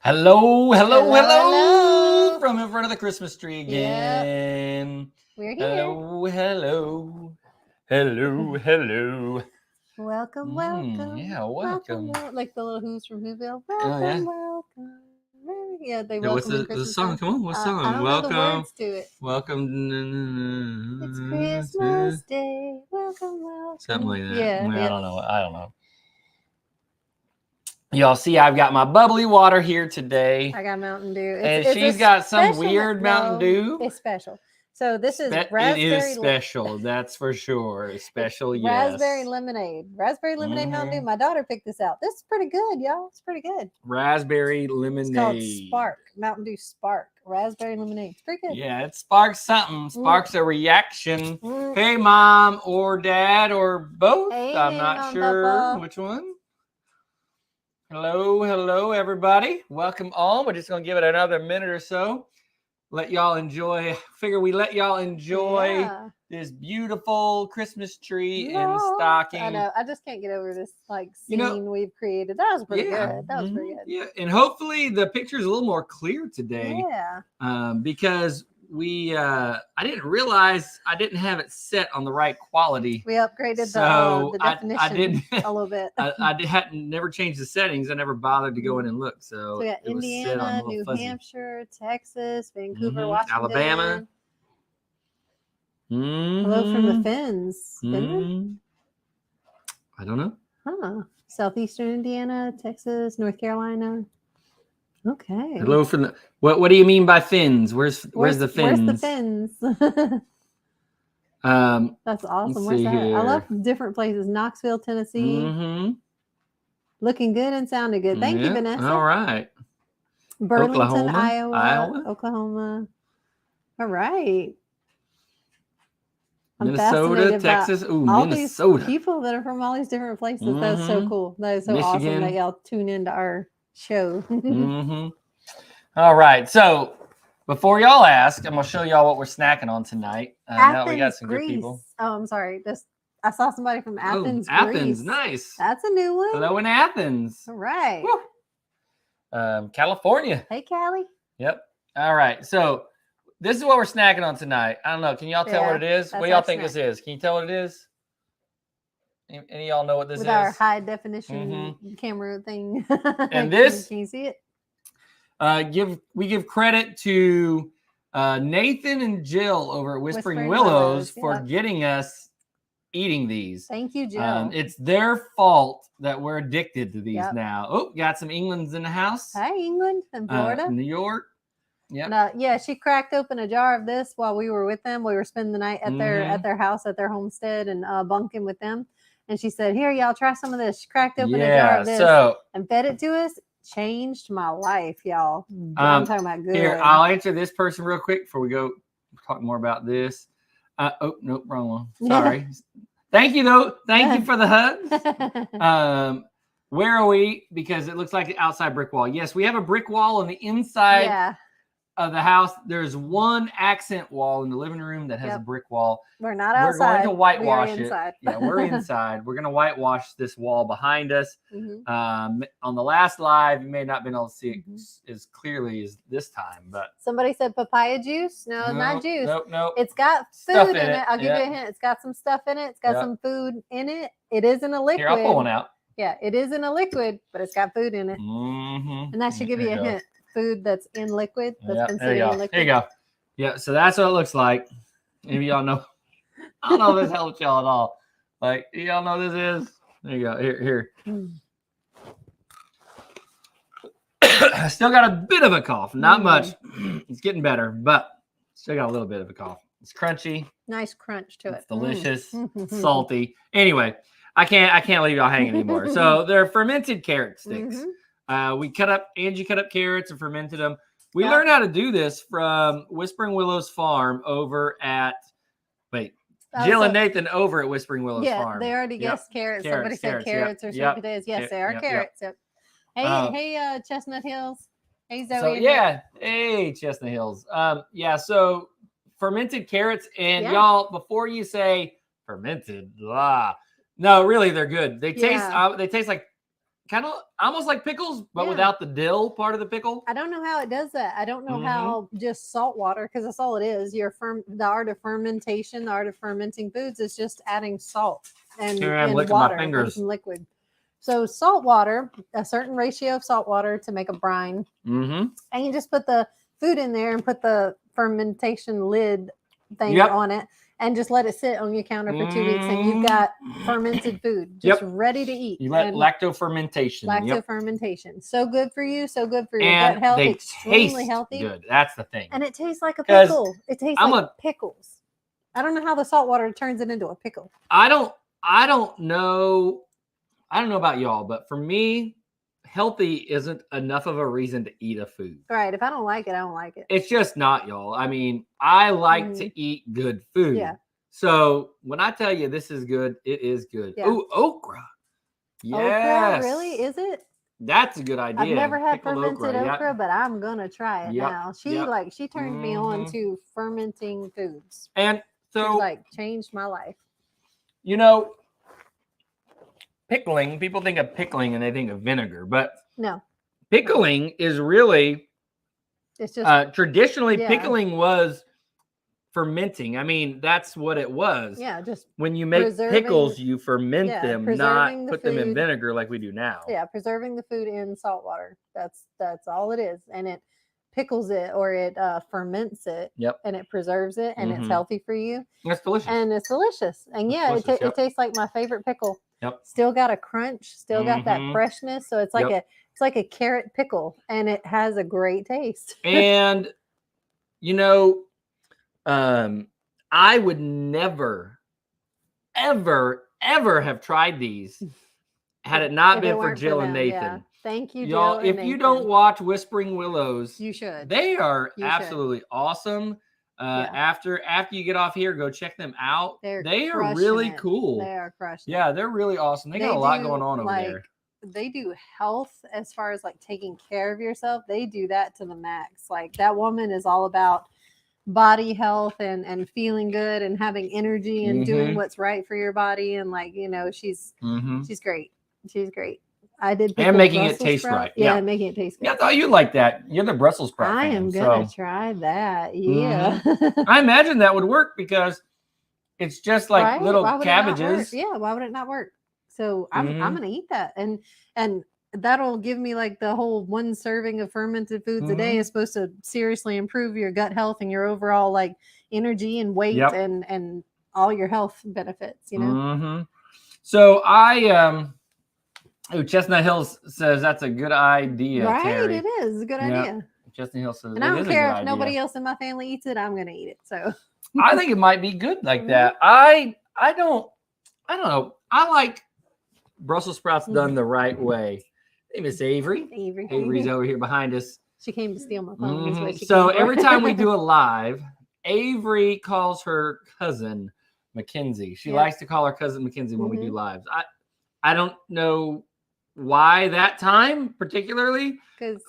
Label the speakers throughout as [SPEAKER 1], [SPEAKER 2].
[SPEAKER 1] Hello, hello,
[SPEAKER 2] Hello,
[SPEAKER 1] hello,
[SPEAKER 2] hello.
[SPEAKER 1] from in front of the Christmas tree again.
[SPEAKER 2] We're here.
[SPEAKER 1] Hello, hello, hello, hello.
[SPEAKER 2] Welcome, welcome.
[SPEAKER 1] Yeah, welcome.
[SPEAKER 2] Like the little Who's from Whoville.
[SPEAKER 1] Oh, yeah.
[SPEAKER 2] Welcome. Yeah, they
[SPEAKER 1] Yeah, what's
[SPEAKER 2] welcome in
[SPEAKER 1] the
[SPEAKER 2] Christmas
[SPEAKER 1] song?
[SPEAKER 2] time.
[SPEAKER 1] Come on, what song?
[SPEAKER 2] I don't know the
[SPEAKER 1] Welcome,
[SPEAKER 2] words to it.
[SPEAKER 1] welcome.
[SPEAKER 2] It's Christmas Day. Welcome, welcome.
[SPEAKER 1] Something like that.
[SPEAKER 2] Yeah,
[SPEAKER 1] I don't know. I don't know. Y'all see, I've got my bubbly water here today.
[SPEAKER 2] I got Mountain Dew.
[SPEAKER 1] And she's got some weird Mountain Dew.
[SPEAKER 2] It's special. So this is
[SPEAKER 1] It is special, that's for sure. Special, yes.
[SPEAKER 2] Raspberry lemonade. Raspberry lemonade Mountain Dew. My daughter picked this out. This is pretty good, y'all. It's pretty good.
[SPEAKER 1] Raspberry lemonade.
[SPEAKER 2] It's called Spark. Mountain Dew Spark. Raspberry lemonade. It's pretty good.
[SPEAKER 1] Yeah, it sparks something. Sparks a reaction. Hey, Mom or Dad or both.
[SPEAKER 2] Hey,
[SPEAKER 1] I'm not sure
[SPEAKER 2] Papa.
[SPEAKER 1] which one. Hello, hello, everybody. Welcome on. We're just going to give it another minute or so. Let y'all enjoy. Figure we let y'all enjoy this beautiful Christmas tree and stocking.
[SPEAKER 2] I know. I just can't get over this scene we've created. That was pretty good. That was pretty good.
[SPEAKER 1] Yeah, and hopefully the picture is a little more clear today.
[SPEAKER 2] Yeah.
[SPEAKER 1] Because I didn't realize I didn't have it set on the right quality.
[SPEAKER 2] We upgraded the definition
[SPEAKER 1] I didn't,
[SPEAKER 2] a little bit.
[SPEAKER 1] I hadn't never changed the settings. I never bothered to go in and look. So
[SPEAKER 2] we got
[SPEAKER 1] it was
[SPEAKER 2] Indiana,
[SPEAKER 1] set on a
[SPEAKER 2] New
[SPEAKER 1] fuzzy.
[SPEAKER 2] Hampshire, Texas, Vancouver, Washington,
[SPEAKER 1] Alabama.
[SPEAKER 2] Hello from the Finns. Finland?
[SPEAKER 1] I don't know.
[SPEAKER 2] Huh. Southeastern Indiana, Texas, North Carolina. Okay.
[SPEAKER 1] Hello from the. What do you mean by Finns? Where's the Finns?
[SPEAKER 2] Where's the Finns? That's awesome. Where's that?
[SPEAKER 1] Here.
[SPEAKER 2] I love different places. Knoxville, Tennessee. Looking good and sounding good. Thank you, Vanessa.
[SPEAKER 1] All right.
[SPEAKER 2] Burlington, Iowa, Oklahoma. All right. I'm
[SPEAKER 1] Minnesota, Texas. Ooh,
[SPEAKER 2] all
[SPEAKER 1] Minnesota.
[SPEAKER 2] These people that are from all these different places. That's so cool. That is so awesome that y'all tune into our show.
[SPEAKER 1] All right. So before y'all ask, I'm going to show y'all what we're snacking on tonight. Now we got some
[SPEAKER 2] Greece.
[SPEAKER 1] good people.
[SPEAKER 2] Oh, I'm sorry. I saw somebody from Athens,
[SPEAKER 1] Athens,
[SPEAKER 2] Greece.
[SPEAKER 1] nice.
[SPEAKER 2] That's a new one.
[SPEAKER 1] Hello in Athens.
[SPEAKER 2] All right.
[SPEAKER 1] California.
[SPEAKER 2] Hey, Callie.
[SPEAKER 1] Yep. All right. So this is what we're snacking on tonight. I don't know. Can y'all tell what it is? What do y'all think this is? Can you tell what it is? Any of y'all know what this is?
[SPEAKER 2] With our high definition camera thing.
[SPEAKER 1] And this?
[SPEAKER 2] Can you see it?
[SPEAKER 1] We give credit to Nathan and Jill over at Whispering Willows for getting us eating these.
[SPEAKER 2] Thank you, Jill.
[SPEAKER 1] It's their fault that we're addicted to these now. Oh, got some Englands in the house.
[SPEAKER 2] Hi, England and Florida.
[SPEAKER 1] New York. Yeah.
[SPEAKER 2] Yeah, she cracked open a jar of this while we were with them. We were spending the night at their house, at their homestead, and bunking with them. And she said, "Here, y'all, try some of this." She cracked open a jar of this and fed it to us. Changed my life, y'all. I'm talking about good.
[SPEAKER 1] Here, I'll answer this person real quick before we go talk more about this. Oh, nope, wrong one. Sorry. Thank you, though. Thank you for the hug. Where are we? Because it looks like an outside brick wall. Yes, we have a brick wall on the inside of the house. There's one accent wall in the living room that has a brick wall.
[SPEAKER 2] We're not outside.
[SPEAKER 1] We're going to whitewash it. Yeah, we're inside. We're going to whitewash this wall behind us. On the last live, you may not have been able to see it as clearly as this time, but
[SPEAKER 2] somebody said papaya juice. No, not juice.
[SPEAKER 1] Nope.
[SPEAKER 2] It's got food in it. I'll give you a hint. It's got some stuff in it. It's got some food in it. It isn't a liquid.
[SPEAKER 1] Here, I'll pull one out.
[SPEAKER 2] Yeah, it isn't a liquid, but it's got food in it. And that should give you a hint. Food that's in liquid, that's been sitting in liquid.
[SPEAKER 1] There you go. Yeah, so that's what it looks like. Maybe y'all know. I don't know if this helps y'all at all. Like, y'all know what this is? There you go. Here. Still got a bit of a cough. Not much. It's getting better, but still got a little bit of a cough. It's crunchy.
[SPEAKER 2] Nice crunch to it.
[SPEAKER 1] It's delicious. It's salty. Anyway, I can't leave y'all hanging anymore. So they're fermented carrot sticks. Angie cut up carrots and fermented them. We learned how to do this from Whispering Willows Farm over at Jill and Nathan over at Whispering Willows Farm.
[SPEAKER 2] They already guessed carrots. Somebody said carrots or sweet potatoes. Yes, they are carrots. Hey, Chestnut Hills. Hey, Zoe.
[SPEAKER 1] So hey, Chestnut Hills. So fermented carrots, and y'all, before you say fermented, no, really, they're good. They taste like kind of almost like pickles, but
[SPEAKER 2] Yeah.
[SPEAKER 1] without the dill part of the pickle.
[SPEAKER 2] I don't know how it does that. I don't know how just salt water, because that's all it is. The art of fermentation, the art of fermenting foods is just adding salt and water and some liquid. So salt water, a certain ratio of salt water to make a brine, and you just put the food in there and put the fermentation lid thing on it, and just let it sit on your counter for 2 weeks, and you've got fermented food just ready to eat.
[SPEAKER 1] You let lacto-fermentation.
[SPEAKER 2] Lacto-fermentation. So good for you. So good for your gut health. Extremely healthy.
[SPEAKER 1] Good. That's the thing.
[SPEAKER 2] And it tastes like a pickle. It tastes like pickles. I don't know how the salt water turns it into a pickle.
[SPEAKER 1] I don't know. I don't know about y'all, but for me, healthy isn't enough of a reason to eat a food.
[SPEAKER 2] Right. If I don't like it, I don't like it.
[SPEAKER 1] It's just not, y'all. I mean, I like to eat good food.
[SPEAKER 2] Yeah.
[SPEAKER 1] So when I tell you this is good, it is good. Yeah. Ooh, okra.
[SPEAKER 2] Yes. Okra, really? Is it?
[SPEAKER 1] That's a good idea.
[SPEAKER 2] I've never had fermented okra, but I'm gonna try it now. She turned me on to fermenting foods.
[SPEAKER 1] And so
[SPEAKER 2] changed my life.
[SPEAKER 1] You know, pickling, people think of pickling and they think of vinegar, but
[SPEAKER 2] no.
[SPEAKER 1] Pickling is really,
[SPEAKER 2] it's just
[SPEAKER 1] traditionally pickling was fermenting. I mean, that's what it was.
[SPEAKER 2] Yeah, just
[SPEAKER 1] when you make pickles, you ferment them, not put them in vinegar like we do now.
[SPEAKER 2] Yeah, preserving the food in salt water. That's all it is, and it pickles it or it ferments it.
[SPEAKER 1] Yep.
[SPEAKER 2] And it preserves it, and it's healthy for you.
[SPEAKER 1] It's delicious.
[SPEAKER 2] And it's delicious. And it tastes like my favorite pickle.
[SPEAKER 1] Yep.
[SPEAKER 2] Still got a crunch. Still got that freshness. So it's like a carrot pickle, and it has a great taste.
[SPEAKER 1] And you know. I would never, ever, ever have tried these had it not been for Jill and Nathan.
[SPEAKER 2] Yeah. Thank you,
[SPEAKER 1] y'all.
[SPEAKER 2] Jill.
[SPEAKER 1] If you don't watch Whispering Willows,
[SPEAKER 2] you should.
[SPEAKER 1] They are absolutely awesome. After you get off here, go check them out. They are really cool.
[SPEAKER 2] They are crushing.
[SPEAKER 1] Yeah, they're really awesome. They got a lot going on over there.
[SPEAKER 2] They do health as far as like taking care of yourself. They do that to the max. Like that woman is all about body health and feeling good and having energy and doing what's right for your body, and she's great. She's great. I did
[SPEAKER 1] and making it taste right.
[SPEAKER 2] Yeah, making it taste good.
[SPEAKER 1] Yeah, I thought you like that. You're the Brussels sprout
[SPEAKER 2] I am gonna try that. Yeah.
[SPEAKER 1] I imagine that would work because it's just like little cabbages.
[SPEAKER 2] Yeah, why would it not work? So I'm gonna eat that, and that'll give me like the whole one serving of fermented foods a day is supposed to seriously improve your gut health and your overall like energy and weight and all your health benefits,
[SPEAKER 1] So Chestnut Hills says that's a good idea.
[SPEAKER 2] Right,
[SPEAKER 1] Terry.
[SPEAKER 2] It is a good idea.
[SPEAKER 1] Chestnut Hills says,
[SPEAKER 2] and I don't care if nobody else in my family eats it, I'm gonna eat it. So
[SPEAKER 1] I think it might be good like that. I don't know. I like Brussels sprouts done the right way. Name is Avery. Avery's over here behind us.
[SPEAKER 2] She came to steal my phone.
[SPEAKER 1] So every time we do a live, Avery calls her cousin Mackenzie. She likes to call her cousin Mackenzie when we do lives. I don't know why that time particularly,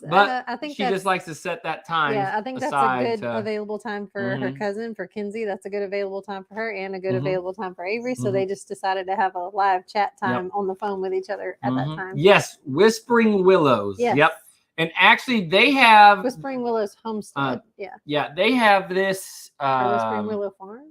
[SPEAKER 1] but I think she just likes to set that time.
[SPEAKER 2] Yeah, I think that's a good available time for her cousin, for Kinsey. That's a good available time for her and a good available time for Avery. So they just decided to have a live chat time on the phone with each other at that time.
[SPEAKER 1] Yes, Whispering Willows. Yes. Yep. And actually, they have
[SPEAKER 2] Whispering Willows Homestead.
[SPEAKER 1] Yeah, they have this.
[SPEAKER 2] Whispering Willow Farm.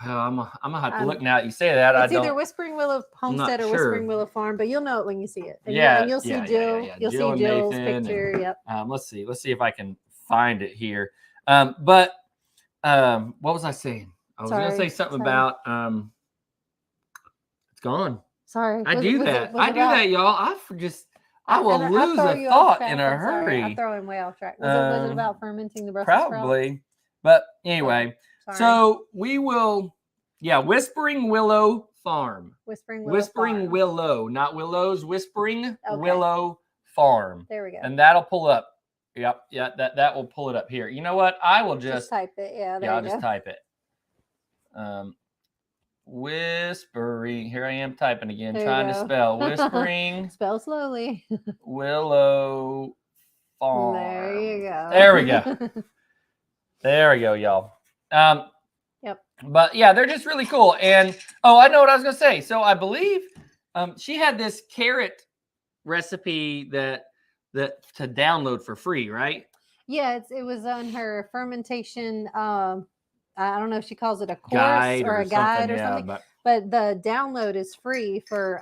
[SPEAKER 1] I'm gonna have to look now that you say that.
[SPEAKER 2] It's either Whispering Willow Homestead or Whispering Willow Farm, but you'll know it when you see it. And you'll see Jill. You'll see Jill's picture. Yep.
[SPEAKER 1] Let's see if I can find it here. What was I saying? I was gonna say something about it's gone.
[SPEAKER 2] Sorry.
[SPEAKER 1] I do that, y'all. I will lose a thought in a hurry.
[SPEAKER 2] I'm throwing way off track. Was it about fermenting the Brussels sprouts?
[SPEAKER 1] Probably. But anyway, so we will, Whispering Willow Farm.
[SPEAKER 2] Whispering
[SPEAKER 1] Willow, not Willows. Whispering Willow Farm.
[SPEAKER 2] There we go.
[SPEAKER 1] And that'll pull up. Yep. Yeah, that will pull it up here. You know what? I will just
[SPEAKER 2] type it. Yeah,
[SPEAKER 1] I'll just type it. Whispering. Here I am typing again, trying to spell Whispering.
[SPEAKER 2] Spell slowly.
[SPEAKER 1] Willow Farm.
[SPEAKER 2] There you go.
[SPEAKER 1] There we go. There we go, y'all.
[SPEAKER 2] Yep.
[SPEAKER 1] But yeah, they're just really cool. And I know what I was gonna say. So I believe she had this carrot recipe that to download for free, right?
[SPEAKER 2] Yeah, it was on her fermentation. I don't know if she calls it a course
[SPEAKER 1] Guide
[SPEAKER 2] or
[SPEAKER 1] or
[SPEAKER 2] a guide
[SPEAKER 1] something,
[SPEAKER 2] or
[SPEAKER 1] yeah,
[SPEAKER 2] something, but the download is free for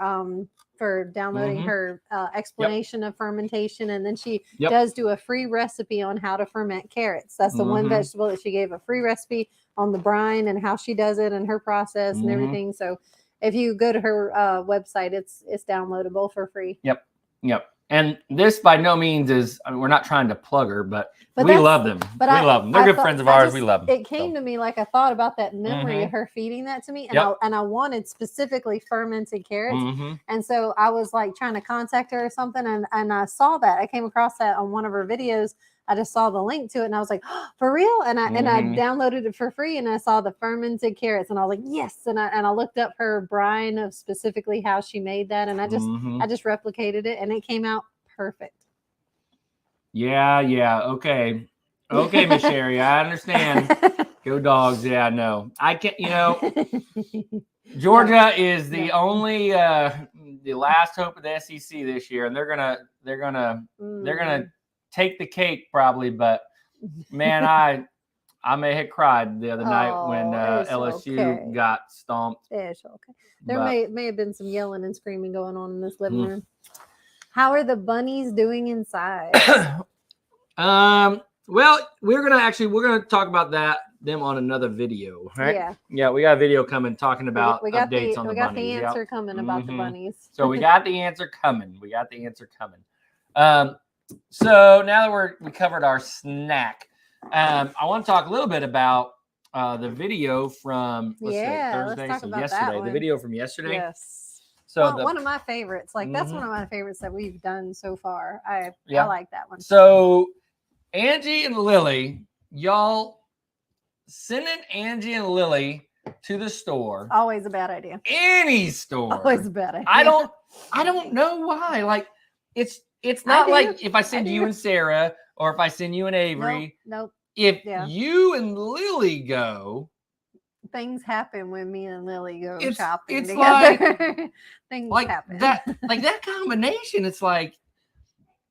[SPEAKER 2] downloading her explanation of fermentation, and then she does do a free recipe on how to ferment carrots. That's the one vegetable that she gave a free recipe on the brine and how she does it and her process and everything. So if you go to her website, it's downloadable for free.
[SPEAKER 1] Yep. And this by no means is, I mean, we're not trying to plug her, but we love them. We love them. They're good friends of ours. We love them.
[SPEAKER 2] It came to me like I thought about that memory of her feeding that to me. And I wanted specifically fermented carrots. And so I was like trying to contact her or something. And I saw that. I came across that on one of her videos. I just saw the link to it and I was like, oh, for real? And I downloaded it for free and I saw the fermented carrots and I was like, yes. And I looked up her brine of specifically how she made that. And I just replicated it and it came out perfect.
[SPEAKER 1] Yeah. Okay, Miss Sherry, I understand. Go Dogs. Yeah, no. I can't, Georgia is the only the last hope of the SEC this year, and they're gonna take the cake probably, but man, I may have cried the other night when LSU got stomped.
[SPEAKER 2] It's okay. There may have been some yelling and screaming going on in this living room. How are the bunnies doing inside?
[SPEAKER 1] Well, we're gonna talk about them on another video, right? Yeah, we got a video coming talking about updates on the bunnies.
[SPEAKER 2] We got the answer coming about the bunnies.
[SPEAKER 1] So we got the answer coming. So now that we covered our snack, I want to talk a little bit about the video from Thursday, so yesterday. The video from yesterday.
[SPEAKER 2] Yes. So one of my favorites. Like that's one of my favorites that we've done so far. I like that one.
[SPEAKER 1] So Angie and Lily, y'all sending Angie and Lily to the store.
[SPEAKER 2] Always a bad idea.
[SPEAKER 1] Any store.
[SPEAKER 2] Always a bad idea.
[SPEAKER 1] I don't know why. Like it's not like if I send you and Sarah or if I send you and Avery.
[SPEAKER 2] Nope.
[SPEAKER 1] If you and Lily go,
[SPEAKER 2] things happen when me and Lily go shopping
[SPEAKER 1] it's
[SPEAKER 2] together.
[SPEAKER 1] Like,
[SPEAKER 2] things happen.
[SPEAKER 1] That combination, it's like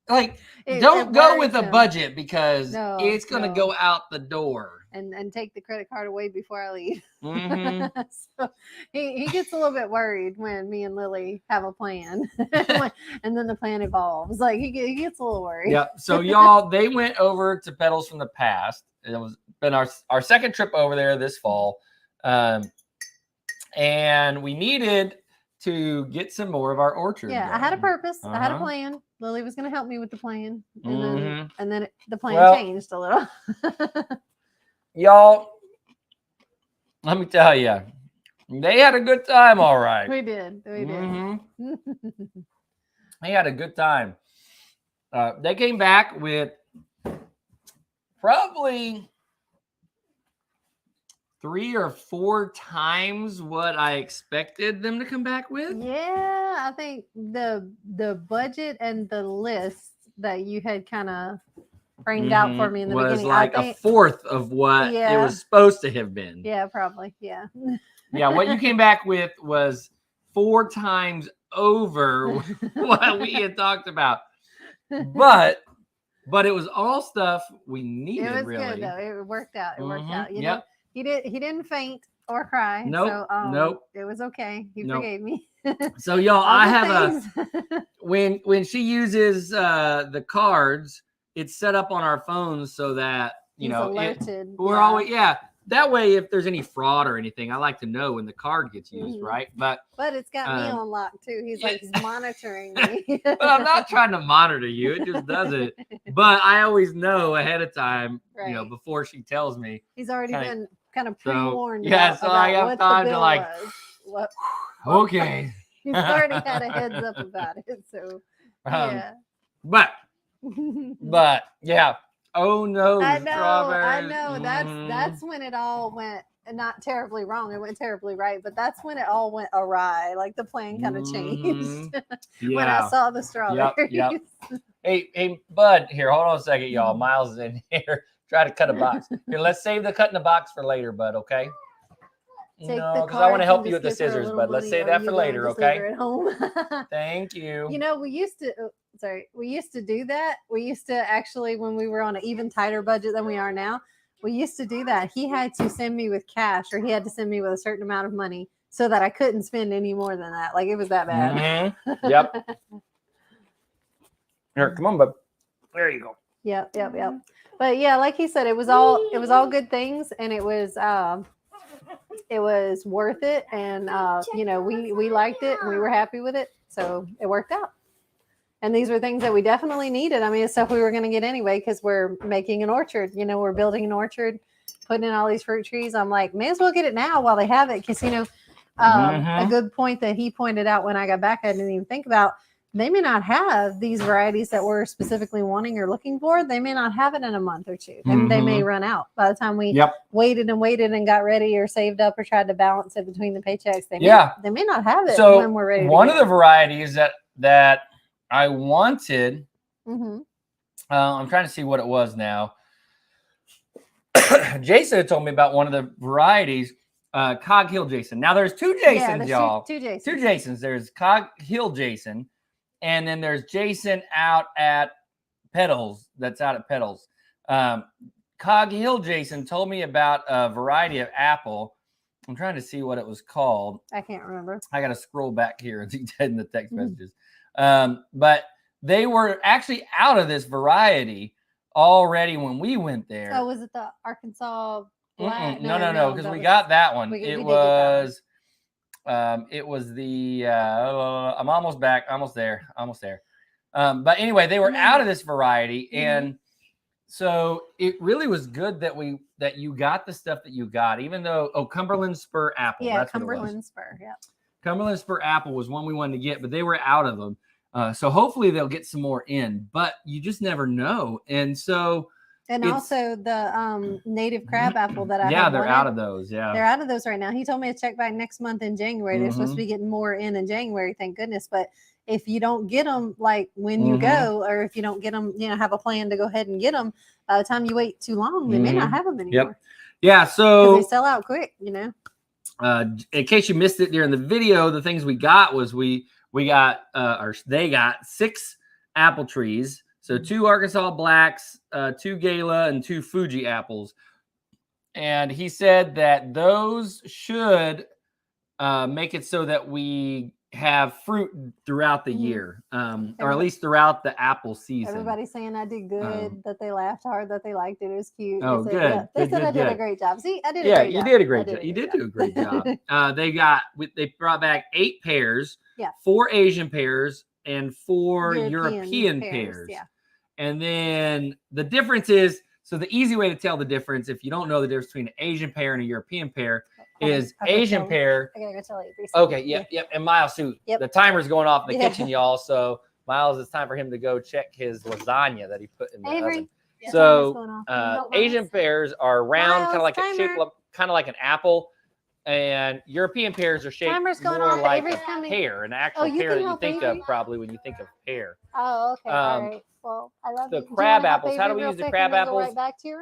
[SPEAKER 1] don't go with a budget because it's gonna go out the door.
[SPEAKER 2] And take the credit card away before I leave. So he gets a little bit worried when me and Lily have a plan, and then the plan evolves. Like he gets a little worried.
[SPEAKER 1] Yeah. So y'all, they went over to Petals from the Past. It was been our second trip over there this fall, and we needed to get some more of our orchard.
[SPEAKER 2] Yeah, I had a purpose. I had a plan. Lily was going to help me with the plan, and then the plan changed a little.
[SPEAKER 1] Y'all, let me tell you, they had a good time. All right,
[SPEAKER 2] we did.
[SPEAKER 1] They had a good time. They came back with probably 3 or 4 times what I expected them to come back with.
[SPEAKER 2] Yeah, I think the budget and the list that you had kind of framed out for me in the beginning
[SPEAKER 1] was like a fourth of what it was supposed to have been.
[SPEAKER 2] Yeah, probably. Yeah.
[SPEAKER 1] Yeah, what you came back with was 4 times over what we had talked about. But it was all stuff we needed.
[SPEAKER 2] It was
[SPEAKER 1] really
[SPEAKER 2] good though. It worked out. It worked out. You know, he didn't faint or cry.
[SPEAKER 1] Nope.
[SPEAKER 2] So,
[SPEAKER 1] nope.
[SPEAKER 2] It was okay. He forgave me.
[SPEAKER 1] So y'all, I have when she uses the cards, it's set up on our phones so that
[SPEAKER 2] He's alerted.
[SPEAKER 1] We're always that way, if there's any fraud or anything, I like to know when the card gets used, right? But
[SPEAKER 2] it's got me on lock too. He's monitoring me.
[SPEAKER 1] But I'm not trying to monitor you. It just does it. But I always know ahead of time, before she tells me.
[SPEAKER 2] He's already been kind of pre-warned.
[SPEAKER 1] So I have time to okay.
[SPEAKER 2] He's already had a heads up about it. So
[SPEAKER 1] But yeah. Oh no,
[SPEAKER 2] I know. That's when it all went not terribly wrong. It went terribly right, but that's when it all went awry. Like the plan kind of changed when I saw the strawberries.
[SPEAKER 1] Yep. Hey, Bud, here, hold on a second, y'all. Miles is in here. Try to cut a box. Here, let's save the cutting the box for later, Bud, okay? No, because I want to help you with the scissors, but let's save that for later, okay?
[SPEAKER 2] At home?
[SPEAKER 1] Thank you.
[SPEAKER 2] You know, we used to do that. We used to actually, when we were on an even tighter budget than we are now, we used to do that. He had to send me with cash, or he had to send me with a certain amount of money so that I couldn't spend any more than that. Like, it was that bad.
[SPEAKER 1] Yep. Here, come on, bub. There you go.
[SPEAKER 2] Yep. But yeah, like he said, it was all good things, and it was worth it, and you know, we liked it, and we were happy with it, so it worked out. And these were things that we definitely needed. I mean, it's stuff we were going to get anyway, because we're making an orchard. You know, we're building an orchard, putting in all these fruit trees. I'm like, may as well get it now while they have it, because, you know, a good point that he pointed out when I got back, I didn't even think about. They may not have these varieties that we're specifically wanting or looking for. They may not have it in a month or two. And they may run out by the time we waited and got ready, or saved up, or tried to balance it between the paychecks. They may not have it when we're ready.
[SPEAKER 1] One of the varieties that I wanted, I'm trying to see what it was now. Jason had told me about one of the varieties, Cog Hill Jason. Now there's two Jasons, y'all.
[SPEAKER 2] Two Jasons.
[SPEAKER 1] Two Jasons. There's Cog Hill Jason, and then there's Jason out at Petals. That's out at Petals. Cog Hill Jason told me about a variety of apple. I'm trying to see what it was called.
[SPEAKER 2] I can't remember. I
[SPEAKER 1] got to scroll back here and see in the text messages. But they were actually out of this variety already when we went there.
[SPEAKER 2] Oh, was it the Arkansas Black?
[SPEAKER 1] No, because we got that one. It was the I'm almost back, almost there. But anyway, they were out of this variety, and so it really was good that you got the stuff that you got, even though Cumberland Spur apple.
[SPEAKER 2] Yeah,
[SPEAKER 1] that's
[SPEAKER 2] Cumberland Spur. Yeah,
[SPEAKER 1] Cumberland Spur apple was one we wanted to get, but they were out of them. So hopefully they'll get some more in, but you just never know. And so,
[SPEAKER 2] also the native crab apple that I
[SPEAKER 1] they're out of those. Yeah,
[SPEAKER 2] they're out of those right now. He told me to check back next month in January. They're supposed to be getting more in January, thank goodness. But if you don't get them like when you go, or if you don't get them, you know, have a plan to go ahead and get them, by the time you wait too long, they may not have them anymore.
[SPEAKER 1] Yeah, so
[SPEAKER 2] they sell out quick, you know.
[SPEAKER 1] In case you missed it during the video, the things we got was they got 6 apple trees. So 2 Arkansas Blacks, 2 Gala, and 2 Fuji apples. And he said that those should make it so that we have fruit throughout the year, or at least throughout the apple season.
[SPEAKER 2] Everybody's saying I did good, that they laughed hard, that they liked it. It was cute.
[SPEAKER 1] Oh,
[SPEAKER 2] they
[SPEAKER 1] good.
[SPEAKER 2] Said, they said I did a great job. See, I did a great job.
[SPEAKER 1] Yeah, you did a great job. You did do a great job. They brought back 8 pairs, 4 Asian pears, and 4 European pears. Yeah. And then the difference is, so the easy way to tell the difference, if you don't know the difference between an Asian pear and a European pear, is Asian pear.
[SPEAKER 2] I gotta go tell you.
[SPEAKER 1] Okay, yep. And Miles, the timer's going off in the kitchen, y'all. So Miles, it's time for him to go check his lasagna that he put in the oven. So Asian pears are round, kind of like kind of like an apple, and European pears are shaped more like a pear, an actual pear that you think of probably when you think of pear.
[SPEAKER 2] Oh, okay. All right. Well, I love
[SPEAKER 1] the crab apples. How do we use the crab apples?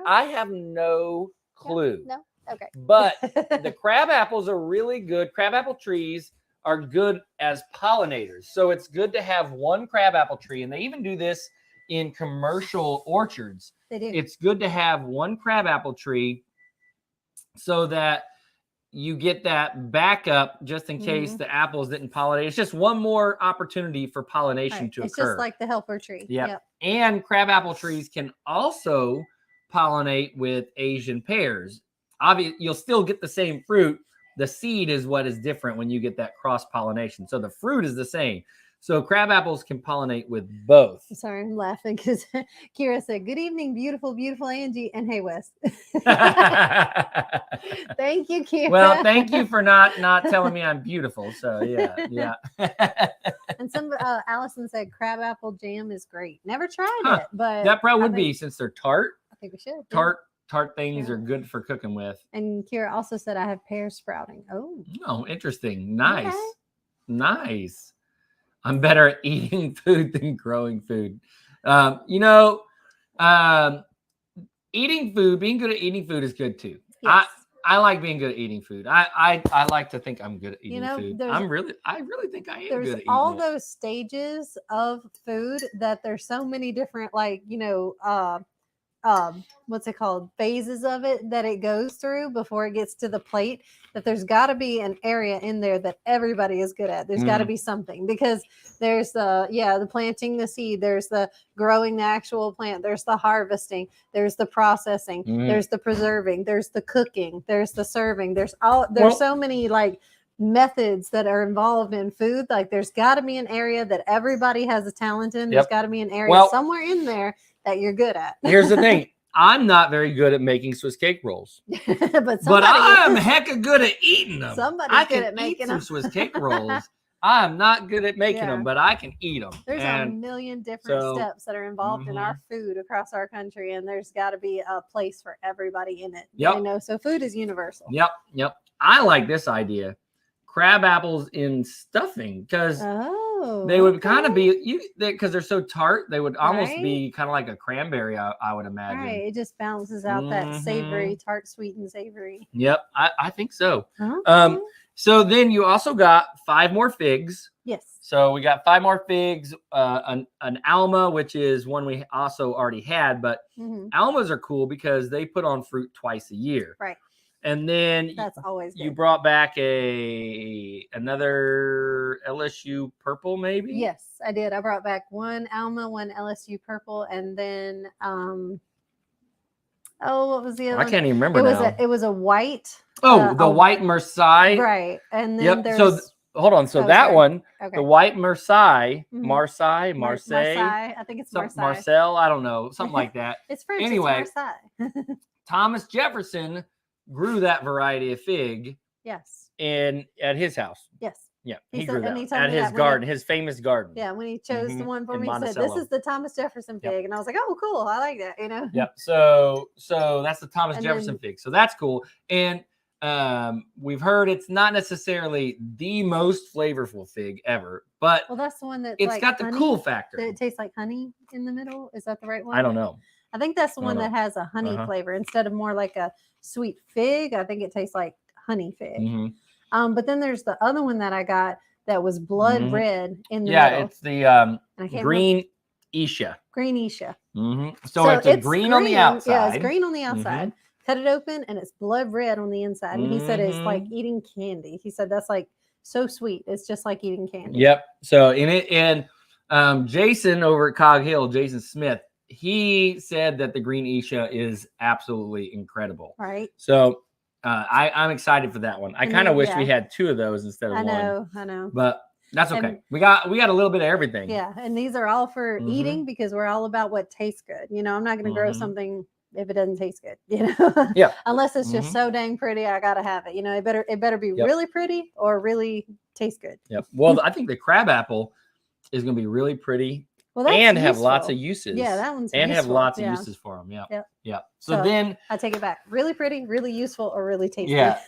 [SPEAKER 1] I have no clue.
[SPEAKER 2] No. Okay.
[SPEAKER 1] But the crab apples are really good. Crab apple trees are good as pollinators. So it's good to have one crab apple tree. And they even do this in commercial orchards.
[SPEAKER 2] They do.
[SPEAKER 1] It's good to have one crab apple tree so that you get that backup just in case the apples didn't pollinate. It's just one more opportunity for pollination to occur.
[SPEAKER 2] It's just like the helper tree.
[SPEAKER 1] Yep. And crab apple trees can also pollinate with Asian pears. Obviously, you'll still get the same fruit. The seed is what is different when you get that cross-pollination. So the fruit is the same. So crab apples can pollinate with both.
[SPEAKER 2] Sorry, I'm laughing because Kira said, "Good evening, beautiful, beautiful Angie." And hey, Wes. Thank you, Kira.
[SPEAKER 1] Well, thank you for not telling me I'm beautiful. So yeah.
[SPEAKER 2] And Allison said crab apple jam is great. Never tried it, but
[SPEAKER 1] that probably would be, since they're tart.
[SPEAKER 2] I think we should.
[SPEAKER 1] Tart things are good for cooking with.
[SPEAKER 2] And Kira also said I have pear sprouting.
[SPEAKER 1] Oh, interesting. Nice. Okay. Nice. I'm better at eating food than growing food. Eating food, being good at eating food is good too.
[SPEAKER 2] Yes.
[SPEAKER 1] I like being good at eating food. I like to think I'm good at eating food. I really think I am good at eating
[SPEAKER 2] all
[SPEAKER 1] it.
[SPEAKER 2] those stages of food that there's so many different, like, what's it called, phases of it that it goes through before it gets to the plate, that there's got to be an area in there that everybody is good at. There's got to be something, because there's the planting the seed, there's the growing the actual plant, there's the harvesting, there's the processing, there's the preserving, there's the cooking, there's the serving, there's so many like methods that are involved in food. Like there's got to be an area that everybody has a talent in. There's got to be an area somewhere in there that you're good at.
[SPEAKER 1] Here's the thing. I'm not very good at making Swiss cake rolls, but I'm hecka good at eating them.
[SPEAKER 2] Somebody's good at making
[SPEAKER 1] some Swiss cake rolls. I'm not good at making them, but I can eat them.
[SPEAKER 2] There's a million different steps that are involved in our food across our country, and there's got to be a place for everybody in it.
[SPEAKER 1] Yep.
[SPEAKER 2] So food is universal.
[SPEAKER 1] Yep. I like this idea. Crab apples in stuffing, because they would kind of be, because they're so tart, they would almost be kind of like a cranberry, I would imagine.
[SPEAKER 2] Right, it just balances out that savory, tart, sweet, and savory.
[SPEAKER 1] Yep, I think so. So then you also got 5 more figs.
[SPEAKER 2] Yes.
[SPEAKER 1] So we got 5 more figs, an Alma, which is one we also already had, but Almas are cool because they put on fruit twice a year.
[SPEAKER 2] Right.
[SPEAKER 1] And then
[SPEAKER 2] that's always good.
[SPEAKER 1] You brought back another LSU purple, maybe?
[SPEAKER 2] Yes, I did. I brought back one Alma, one LSU purple, and then what was the other one?
[SPEAKER 1] I can't even remember
[SPEAKER 2] It was a white.
[SPEAKER 1] The white Marseille.
[SPEAKER 2] Right. And then there's
[SPEAKER 1] so hold on. So that one, the white Marseille, Marseille.
[SPEAKER 2] I think it's Marseille.
[SPEAKER 1] Marcel, I don't know, something like that.
[SPEAKER 2] It's French.
[SPEAKER 1] Anyway,
[SPEAKER 2] it's Marseille.
[SPEAKER 1] Thomas Jefferson grew that variety of fig.
[SPEAKER 2] Yes.
[SPEAKER 1] At his house.
[SPEAKER 2] Yes.
[SPEAKER 1] Yeah, he grew that at his garden, his famous garden.
[SPEAKER 2] Yeah, when he chose the one for me, he said, "This is the Thomas Jefferson fig," and I was like, "Oh, cool! I like that."
[SPEAKER 1] Yep. So that's the Thomas Jefferson fig. So that's cool. And we've heard it's not necessarily the most flavorful fig ever, but
[SPEAKER 2] that's the one that
[SPEAKER 1] it's got the cool factor.
[SPEAKER 2] That it tastes like honey in the middle. Is that the right one?
[SPEAKER 1] I don't know.
[SPEAKER 2] I think that's the one that has a honey flavor instead of more like a sweet fig. I think it tastes like honey fig. But then there's the other one that I got that was blood red in the middle.
[SPEAKER 1] It's the green Isha.
[SPEAKER 2] Green Isha.
[SPEAKER 1] So it's a green on the outside.
[SPEAKER 2] Yeah, it's green on the outside. Cut it open and it's blood red on the inside. And he said it's like eating candy. He said that's like so sweet. It's just like eating candy.
[SPEAKER 1] Yep. So in it, and Jason over at Cog Hill, Jason Smith, he said that the green Isha is absolutely incredible.
[SPEAKER 2] Right.
[SPEAKER 1] So I'm excited for that one. I kind of wish we had 2 of those instead of one.
[SPEAKER 2] I know.
[SPEAKER 1] But that's okay. And we got a little bit of everything.
[SPEAKER 2] Yeah, and these are all for eating because we're all about what tastes good. I'm not going to grow something if it doesn't taste good.
[SPEAKER 1] Yeah.
[SPEAKER 2] Unless it's just so dang pretty, I gotta have it. It better be really pretty or really taste good.
[SPEAKER 1] Yep. Well, I think the crab apple is going to be really pretty. And have lots of uses.
[SPEAKER 2] Yeah, that one's
[SPEAKER 1] and
[SPEAKER 2] useful.
[SPEAKER 1] Have lots of uses for them. Yeah.
[SPEAKER 2] Yep.
[SPEAKER 1] Yeah. So then
[SPEAKER 2] I take it back. Really pretty, really useful, or really tasty.
[SPEAKER 1] Yeah.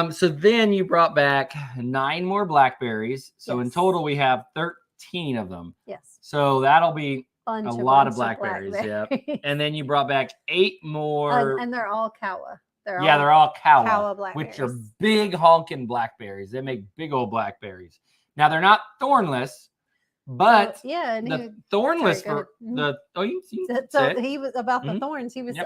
[SPEAKER 1] So then you brought back 9 more blackberries. So in total we have 13 of them.
[SPEAKER 2] Yes.
[SPEAKER 1] So that'll be a lot of blackberries. Yeah. And then you brought back 8 more.
[SPEAKER 2] And they're all Kawa.
[SPEAKER 1] They're all Kawa
[SPEAKER 2] blackberries,
[SPEAKER 1] which are big honking blackberries. They make big old blackberries. Now they're not thornless. But the thornless
[SPEAKER 2] he was about the thorns. He was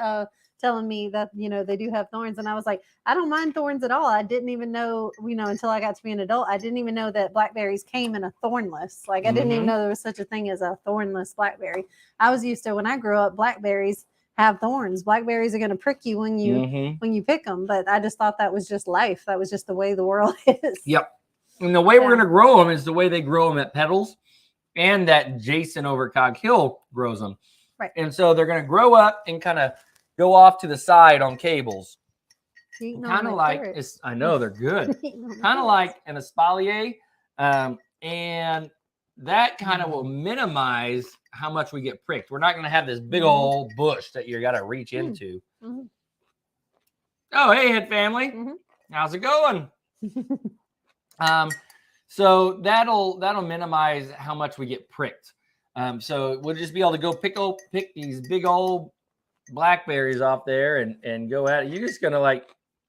[SPEAKER 2] telling me that they do have thorns, and I was like, I don't mind thorns at all. I didn't even know until I got to be an adult. I didn't even know that blackberries came in a thornless. Like I didn't even know there was such a thing as a thornless blackberry. I was used to when I grew up, blackberries have thorns. Blackberries are going to prick you when you pick them. But I just thought that was just life. That was just the way the world is.
[SPEAKER 1] Yep. And the way we're going to grow them is the way they grow them at Petals. And that Jason over at Cog Hill grows them.
[SPEAKER 2] Right.
[SPEAKER 1] And so they're going to grow up and kind of go off to the side on cables. Kind of like, I know they're good. Kind of like an espalier. And that kind of will minimize how much we get pricked. We're not going to have this big old bush that you got to reach into. Oh, hey, Head Family. How's it going? So that'll minimize how much we get pricked. So we'll just be able to go pick these big old blackberries off there and go at it. You're just gonna like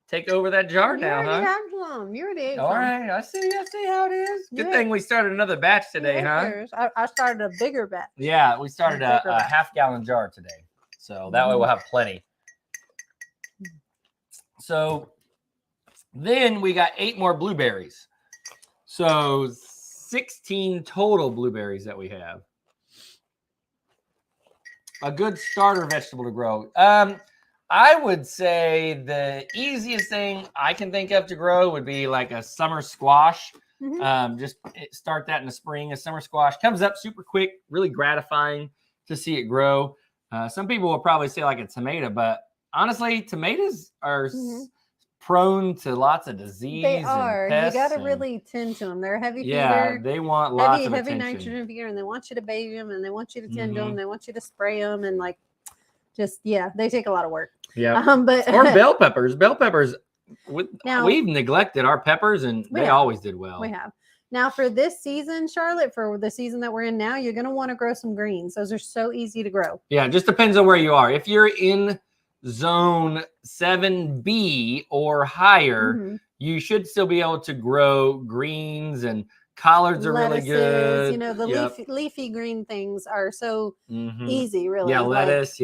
[SPEAKER 1] take over that jar
[SPEAKER 2] You
[SPEAKER 1] now,
[SPEAKER 2] already
[SPEAKER 1] huh?
[SPEAKER 2] had some. You already ate
[SPEAKER 1] All
[SPEAKER 2] some.
[SPEAKER 1] right, I see how it is. Good
[SPEAKER 2] Yeah.
[SPEAKER 1] thing we started another batch today, huh?
[SPEAKER 2] I started a bigger batch.
[SPEAKER 1] Yeah, we started a half-gallon jar today, so that way we'll have plenty. So then we got 8 more blueberries, so 16 total blueberries that we have. A good starter vegetable to grow. I would say the easiest thing I can think of to grow would be like a summer squash. Just start that in the spring. A summer squash comes up super quick, really gratifying to see it grow. Some people will probably say like a tomato, but honestly, tomatoes are prone to lots of disease.
[SPEAKER 2] They are.
[SPEAKER 1] And pests.
[SPEAKER 2] You got to really tend to them. They're heavy feeder.
[SPEAKER 1] Yeah, they want lots of
[SPEAKER 2] heavy
[SPEAKER 1] attention.
[SPEAKER 2] Nitrogen feeder, and they want you to baby them, and they want you to tend to them. They want you to spray them, and like, just they take a lot of work.
[SPEAKER 1] Yeah.
[SPEAKER 2] But
[SPEAKER 1] or bell peppers. Bell peppers. We've neglected our peppers, and they always did well.
[SPEAKER 2] We have. Now, for this season, Charlotte, for the season that we're in now, you're going to want to grow some greens. Those are so easy to grow.
[SPEAKER 1] Yeah, it just depends on where you are. If you're in zone 7B or higher, you should still be able to grow greens, and collards are
[SPEAKER 2] lettuces,
[SPEAKER 1] really good.
[SPEAKER 2] You know, the leafy green things are so easy, really.
[SPEAKER 1] Yeah, lettuce,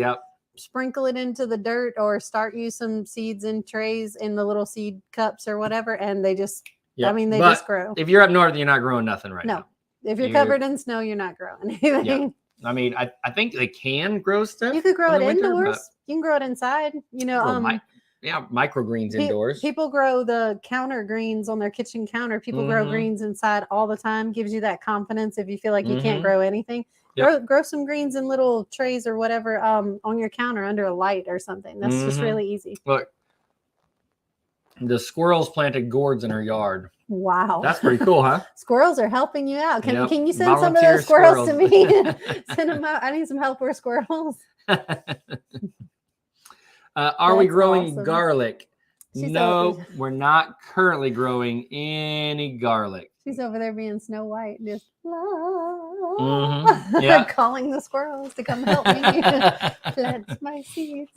[SPEAKER 2] Sprinkle it into the dirt or start use some seeds in trays in the little seed cups or whatever, and they just they just grow.
[SPEAKER 1] If you're up north, you're not growing nothing right now.
[SPEAKER 2] If you're covered in snow, you're not growing anything.
[SPEAKER 1] Yeah. I mean, I think they can grow stuff.
[SPEAKER 2] You could grow it indoors. You can grow it inside. You know,
[SPEAKER 1] microgreens indoors.
[SPEAKER 2] People grow the counter greens on their kitchen counter. People grow greens inside all the time. Gives you that confidence if you feel like you can't grow anything. Grow some greens in little trays or whatever on your counter under a light or something. That's just really easy.
[SPEAKER 1] Look, the squirrels planted gourds in her yard.
[SPEAKER 2] Wow.
[SPEAKER 1] That's pretty cool, huh?
[SPEAKER 2] Squirrels are helping you out. Can you send some of those squirrels to me? Send them out. I need some help with squirrels.
[SPEAKER 1] Are we growing garlic? No, we're not currently growing any garlic.
[SPEAKER 2] She's over there being Snow White, just calling the squirrels to come help me plant my seeds.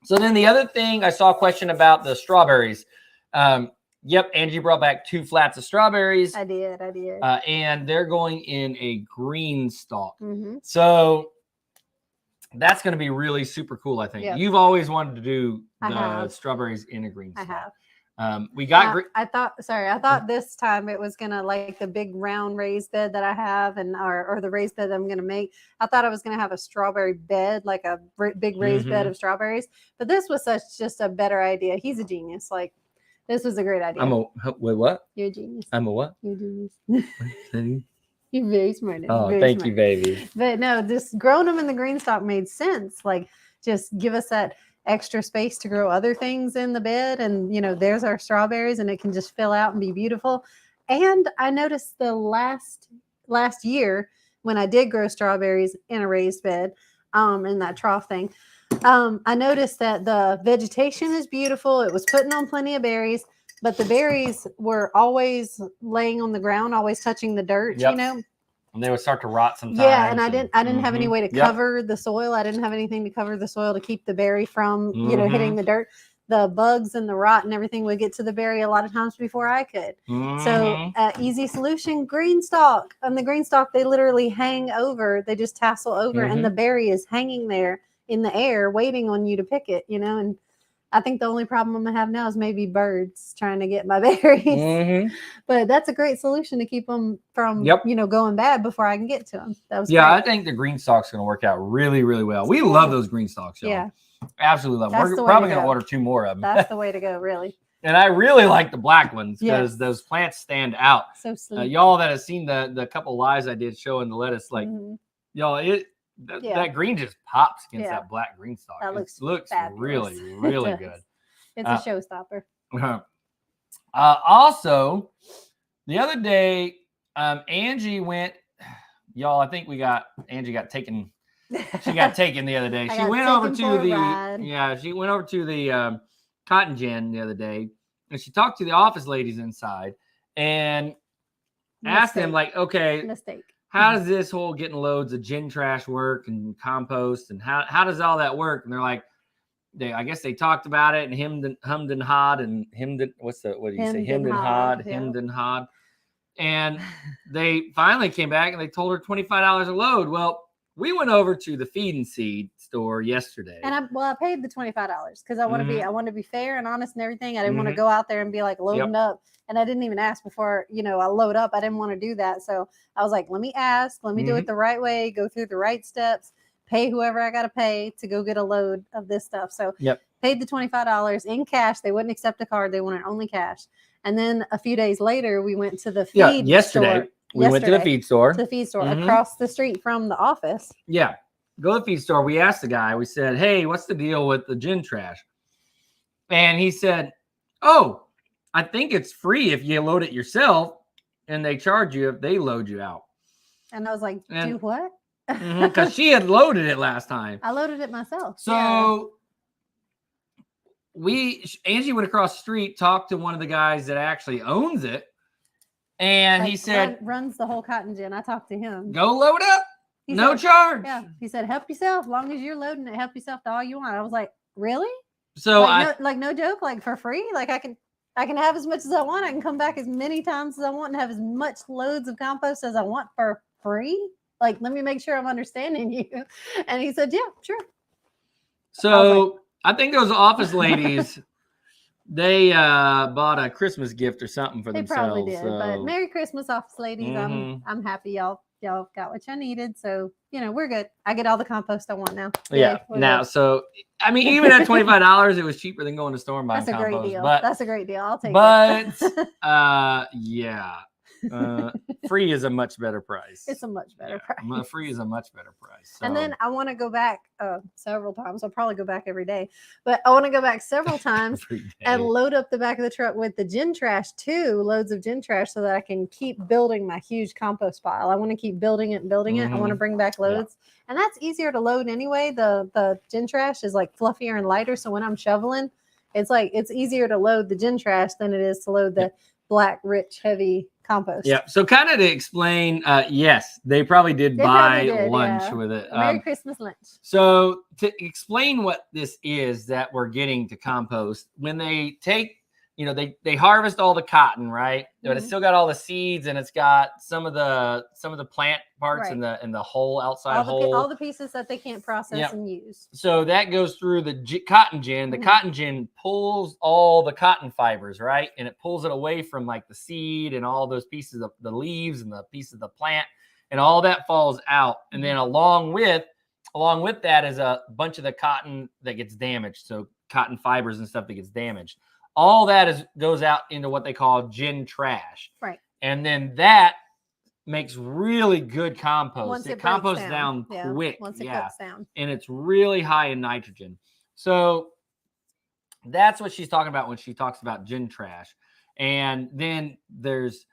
[SPEAKER 1] So then the other thing, I saw a question about the strawberries. Yep, Angie brought back 2 flats of strawberries.
[SPEAKER 2] I did.
[SPEAKER 1] And they're going in a green stalk. So that's going to be really super cool, I think. Yep. You've always wanted to do the strawberries in a green stalk. I have. We got.
[SPEAKER 2] I thought this time it was gonna like the big round raised bed that I have, and or the raised bed that I'm gonna make. I thought I was gonna have a strawberry bed, like a big raised bed of strawberries. But this was just a better idea. He's a genius. Like this was a great idea.
[SPEAKER 1] Wait, what?
[SPEAKER 2] You're a genius.
[SPEAKER 1] I'm a what?
[SPEAKER 2] You're a genius. You're very smart.
[SPEAKER 1] Oh, thank you, baby.
[SPEAKER 2] But no, just growing them in the green stalk made sense. Like just give us that extra space to grow other things in the bed, and there's our strawberries, and it can just fill out and be beautiful. And I noticed the last year when I did grow strawberries in a raised bed, in that trough thing, I noticed that the vegetation is beautiful. It was putting on plenty of berries, but the berries were always laying on the ground, always touching the dirt.
[SPEAKER 1] And they would start to rot sometimes.
[SPEAKER 2] Yeah, and I didn't have any way to cover the soil. I didn't have anything to cover the soil to keep the berry from, hitting the dirt. The bugs and the rot and everything would get to the berry a lot of times before I could. So easy solution, green stalk. On the green stalk, they literally hang over. They just tassel over, and the berry is hanging there in the air waiting on you to pick it, and I think the only problem I'm gonna have now is maybe birds trying to get my berries. But that's a great solution to keep them from, going bad before I can get to them. That was great.
[SPEAKER 1] I think the green stalk's gonna work out really, really well. We love those green stalks, y'all. Yeah, absolutely love them. We're probably gonna order 2 more of them.
[SPEAKER 2] That's the way to go, really.
[SPEAKER 1] And I really like the black ones because those plants stand out.
[SPEAKER 2] So sleek.
[SPEAKER 1] Y'all that have seen the couple lives I did showing the lettuce, like y'all, that green just pops against that black green stalk.
[SPEAKER 2] That looks
[SPEAKER 1] really, really good.
[SPEAKER 2] It's a showstopper.
[SPEAKER 1] Also, the other day, Angie went. Y'all, I think Angie got taken. She got taken the other day. She went over to the cotton gin the other day, and she talked to the office ladies inside and asked them, like, okay, how does this whole getting loads of gin trash work and compost, and how does all that work? And they're like, I guess they talked about it and hummed and hawed and hemmed and hawed. And they finally came back and they told her $25 a load. Well, we went over to the feed and seed store yesterday.
[SPEAKER 2] And I paid the $25 because I want to be fair and honest and everything. I didn't want to go out there and be like loading up. And I didn't even ask before, I load up. I didn't want to do that. So I was like, let me ask, let me do it the right way, go through the right steps, pay whoever I got to pay to go get a load of this stuff. So paid the $25 in cash. They wouldn't accept a card. They wanted only cash. And then a few days later, we went to the feed store.
[SPEAKER 1] We went to the feed store.
[SPEAKER 2] Across the street from the office.
[SPEAKER 1] Yeah. Go to the feed store. We asked the guy, we said, hey, what's the deal with the gin trash? And he said, oh, I think it's free if you load it yourself and they charge you if they load you out.
[SPEAKER 2] And I was like, do what?
[SPEAKER 1] Because she had loaded it last time.
[SPEAKER 2] I loaded it myself.
[SPEAKER 1] So Angie went across the street, talked to one of the guys that actually owns it. And he said,
[SPEAKER 2] runs the whole cotton gin. I talked to him.
[SPEAKER 1] Go load up. No charge.
[SPEAKER 2] Yeah. He said, help yourself. As long as you're loading it, help yourself to all you want. I was like, really?
[SPEAKER 1] So
[SPEAKER 2] no joke, like for free? Like I can have as much as I want. I can come back as many times as I want and have as much loads of compost as I want for free. Like, let me make sure I'm understanding you. And he said, yeah, sure.
[SPEAKER 1] So I think those office ladies, they bought a Christmas gift or something for themselves.
[SPEAKER 2] They probably did. But Merry Christmas, office ladies. I'm happy y'all got what you needed. So, we're good. I get all the compost I want now.
[SPEAKER 1] Yeah. Now, good. So, I mean, even at $25, it was cheaper than going to the store and buying compost.
[SPEAKER 2] That's a great deal. That's a great deal. I'll take
[SPEAKER 1] it. But, yeah. Free is a much better price.
[SPEAKER 2] It's a much better price.
[SPEAKER 1] Free is a much better price. So.
[SPEAKER 2] And then I want to go back several times. I'll probably go back every day, but I want to go back several times and load up the back of the truck with the gin trash too, loads of gin trash, so that I can keep building my huge compost pile. I want to keep building it. I want to bring back loads, and that's easier to load anyway. The gin trash is like fluffier and lighter, so when I'm shoveling, it's easier to load the gin trash than it is to load the black, rich, heavy compost.
[SPEAKER 1] Yeah. So kind of to explain, yes, they probably did buy lunch with it.
[SPEAKER 2] Merry Christmas lunch.
[SPEAKER 1] So to explain what this is that we're getting to compost, when they take, they harvest all the cotton, right? But it's still got all the seeds and it's got some of the plant parts and the whole outside hole.
[SPEAKER 2] All the pieces that they can't process and use.
[SPEAKER 1] So that goes through the cotton gin. The cotton gin pulls all the cotton fibers, right? And it pulls it away from like the seed and all those pieces of the leaves and the piece of the plant, and all that falls out. And then along with that is a bunch of the cotton that gets damaged. So cotton fibers and stuff that gets damaged. All that goes out into what they call gin trash.
[SPEAKER 2] Right.
[SPEAKER 1] And then that makes really good compost.
[SPEAKER 2] Once
[SPEAKER 1] it composts down quick.
[SPEAKER 2] Once it cuts down.
[SPEAKER 1] And it's really high in nitrogen. So that's what she's talking about when she talks about gin trash. And then there's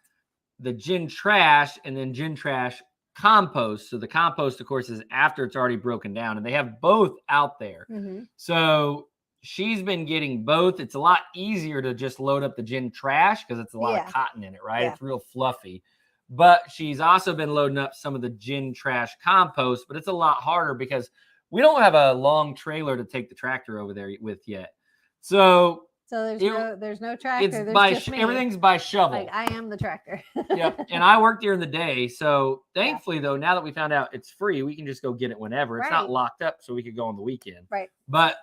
[SPEAKER 1] the gin trash and then gin trash compost. So the compost, of course, is after it's already broken down. And they have both out there. So she's been getting both. It's a lot easier to just load up the gin trash because it's a lot of cotton in it, right? It's real fluffy. But she's also been loading up some of the gin trash compost, but it's a lot harder because we don't have a long trailer to take the tractor over there with yet. So
[SPEAKER 2] there's no tractor.
[SPEAKER 1] It's
[SPEAKER 2] there's just me.
[SPEAKER 1] Everything's by shovel.
[SPEAKER 2] Like I am the tractor.
[SPEAKER 1] Yep. And I work during the day. So thankfully, though, now that we found out it's free, we can just go get it whenever. It's not locked up, so we could go on the weekend.
[SPEAKER 2] Right.
[SPEAKER 1] But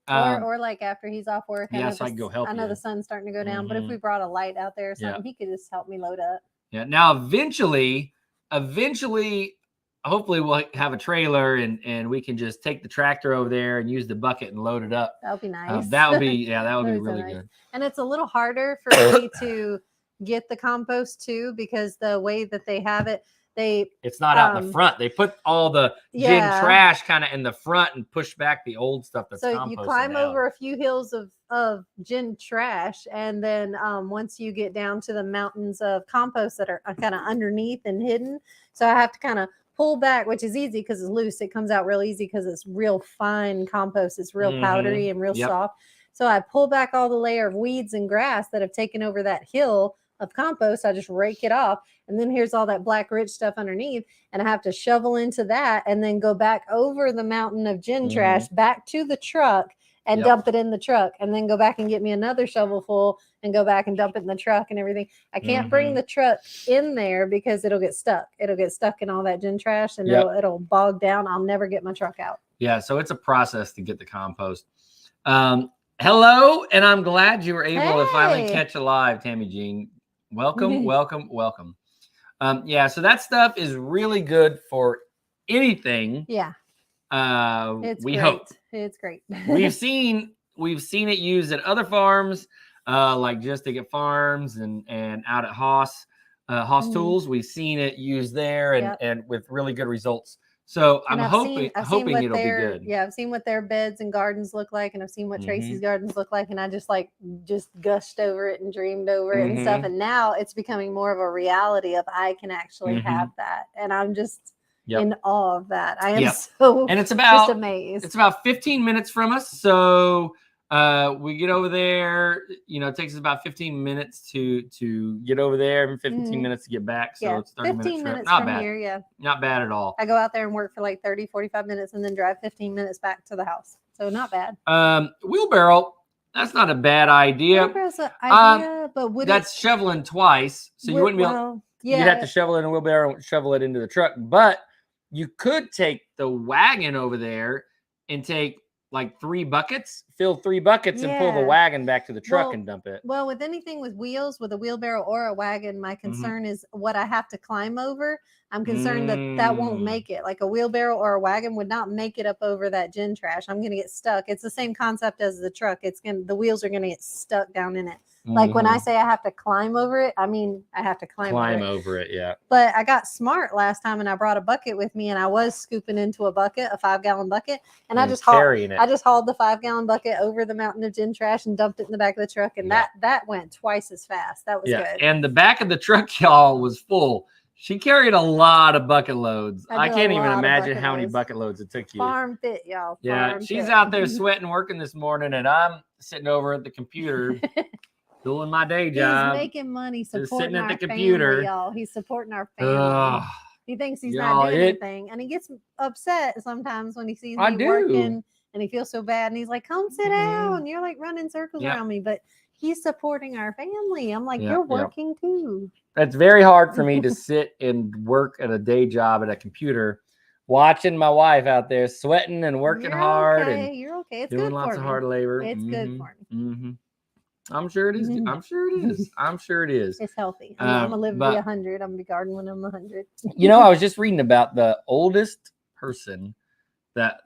[SPEAKER 2] or like after he's off work.
[SPEAKER 1] So I can go help.
[SPEAKER 2] I know the sun's starting to go down, but if we brought a light out there or something, he could just help me load up.
[SPEAKER 1] Yeah. Now, eventually, hopefully we'll have a trailer and we can just take the tractor over there and use the bucket and load it up.
[SPEAKER 2] That would be nice.
[SPEAKER 1] That would be really good.
[SPEAKER 2] And it's a little harder for me to get the compost too, because the way that they have it,
[SPEAKER 1] it's not out in the front. They put all the gin trash kind of in the front and push back the old stuff that's composted. So
[SPEAKER 2] you climb over a few hills of gin trash, and then once you get down to the mountains of compost that are kind of underneath and hidden, so I have to kind of pull back, which is easy because it's loose. It comes out real easy because it's real fine compost. It's real powdery and real soft. So I pull back all the layer of weeds and grass that have taken over that hill of compost. I just rake it off, and then here's all that black rich stuff underneath, and I have to shovel into that and then go back over the mountain of gin trash back to the truck and dump it in the truck, and then go back and get me another shovel full and go back and dump it in the truck and everything. I can't bring the truck in there because it'll get stuck. It'll get stuck in all that gin trash, and it'll bog down. I'll never get my truck out. Yeah,
[SPEAKER 1] so it's a process to get the compost. Hello, and I'm glad you were able to finally catch a live, Tammy Jean. Welcome, welcome, welcome. So that stuff is really good for anything.
[SPEAKER 2] Yeah.
[SPEAKER 1] It's hope
[SPEAKER 2] it's great.
[SPEAKER 1] we've seen it used at other farms, like Just Ticket Farms and out at Haas Tools. We've seen it used there and with really good results. So I'm hoping it'll be good.
[SPEAKER 2] Yeah, I've seen what their beds and gardens look like, and I've seen what Tracy's gardens look like, and I just gushed over it and dreamed over it and stuff. And now it's becoming more of a reality of I can actually have that, and I'm just in awe of that. I am
[SPEAKER 1] and it's about
[SPEAKER 2] just amazed.
[SPEAKER 1] It's about 15 minutes from us, so we get over there. It takes us about 15 minutes to get over there, and 15 minutes to get back. So it's 30 minutes trip. Not bad.
[SPEAKER 2] Here,
[SPEAKER 1] not bad at all.
[SPEAKER 2] I go out there and work for like 30-45 minutes, and then drive 15 minutes back to the house. So not bad.
[SPEAKER 1] Wheelbarrow. That's not a bad idea.
[SPEAKER 2] Wheelbarrow's an idea, but
[SPEAKER 1] that's shoveling twice, so you wouldn't be able. You'd have to shovel it in a wheelbarrow, and shovel it into the truck, but you could take the wagon over there and take like 3 buckets, fill 3 buckets and pull the wagon back to the truck and dump it.
[SPEAKER 2] Well, with anything with wheels, with a wheelbarrow or a wagon, my concern is what I have to climb over. I'm concerned that won't make it. Like a wheelbarrow or a wagon would not make it up over that gin trash. I'm going to get stuck. It's the same concept as the truck. The wheels are going to get stuck down in it. Like when I say I have to climb over it, I mean I have to climb
[SPEAKER 1] over it. Yeah.
[SPEAKER 2] But I got smart last time, and I brought a bucket with me, and I was scooping into a bucket, a 5-gallon bucket, and I just hauled the 5-gallon bucket over the mountain of gin trash and dumped it in the back of the truck, and that went twice as fast. That was good.
[SPEAKER 1] And the back of the truck, y'all, was full. She carried a lot of bucket loads. I can't even imagine how many bucket loads it took you.
[SPEAKER 2] Farm fit, y'all.
[SPEAKER 1] She's out there sweating, working this morning, and I'm sitting over at the computer. Doing my day job.
[SPEAKER 2] He's making money, supporting our family, y'all. He's supporting our family. He thinks he's not doing anything, and he gets upset sometimes when he sees me working, and he feels so bad. And he's like, "Come sit down." You're like running circles around me, but he's supporting our family. I'm like, "You're working too."
[SPEAKER 1] It's very hard for me to sit and work at a day job at a computer, watching my wife out there sweating and working hard and
[SPEAKER 2] It's
[SPEAKER 1] doing lots of hard labor.
[SPEAKER 2] It's good for me.
[SPEAKER 1] I'm sure it is. I'm sure it is. I'm sure it is.
[SPEAKER 2] It's healthy. I'm gonna live to be 100. I'm gonna be gardening when I'm 100.
[SPEAKER 1] I was just reading about the oldest person that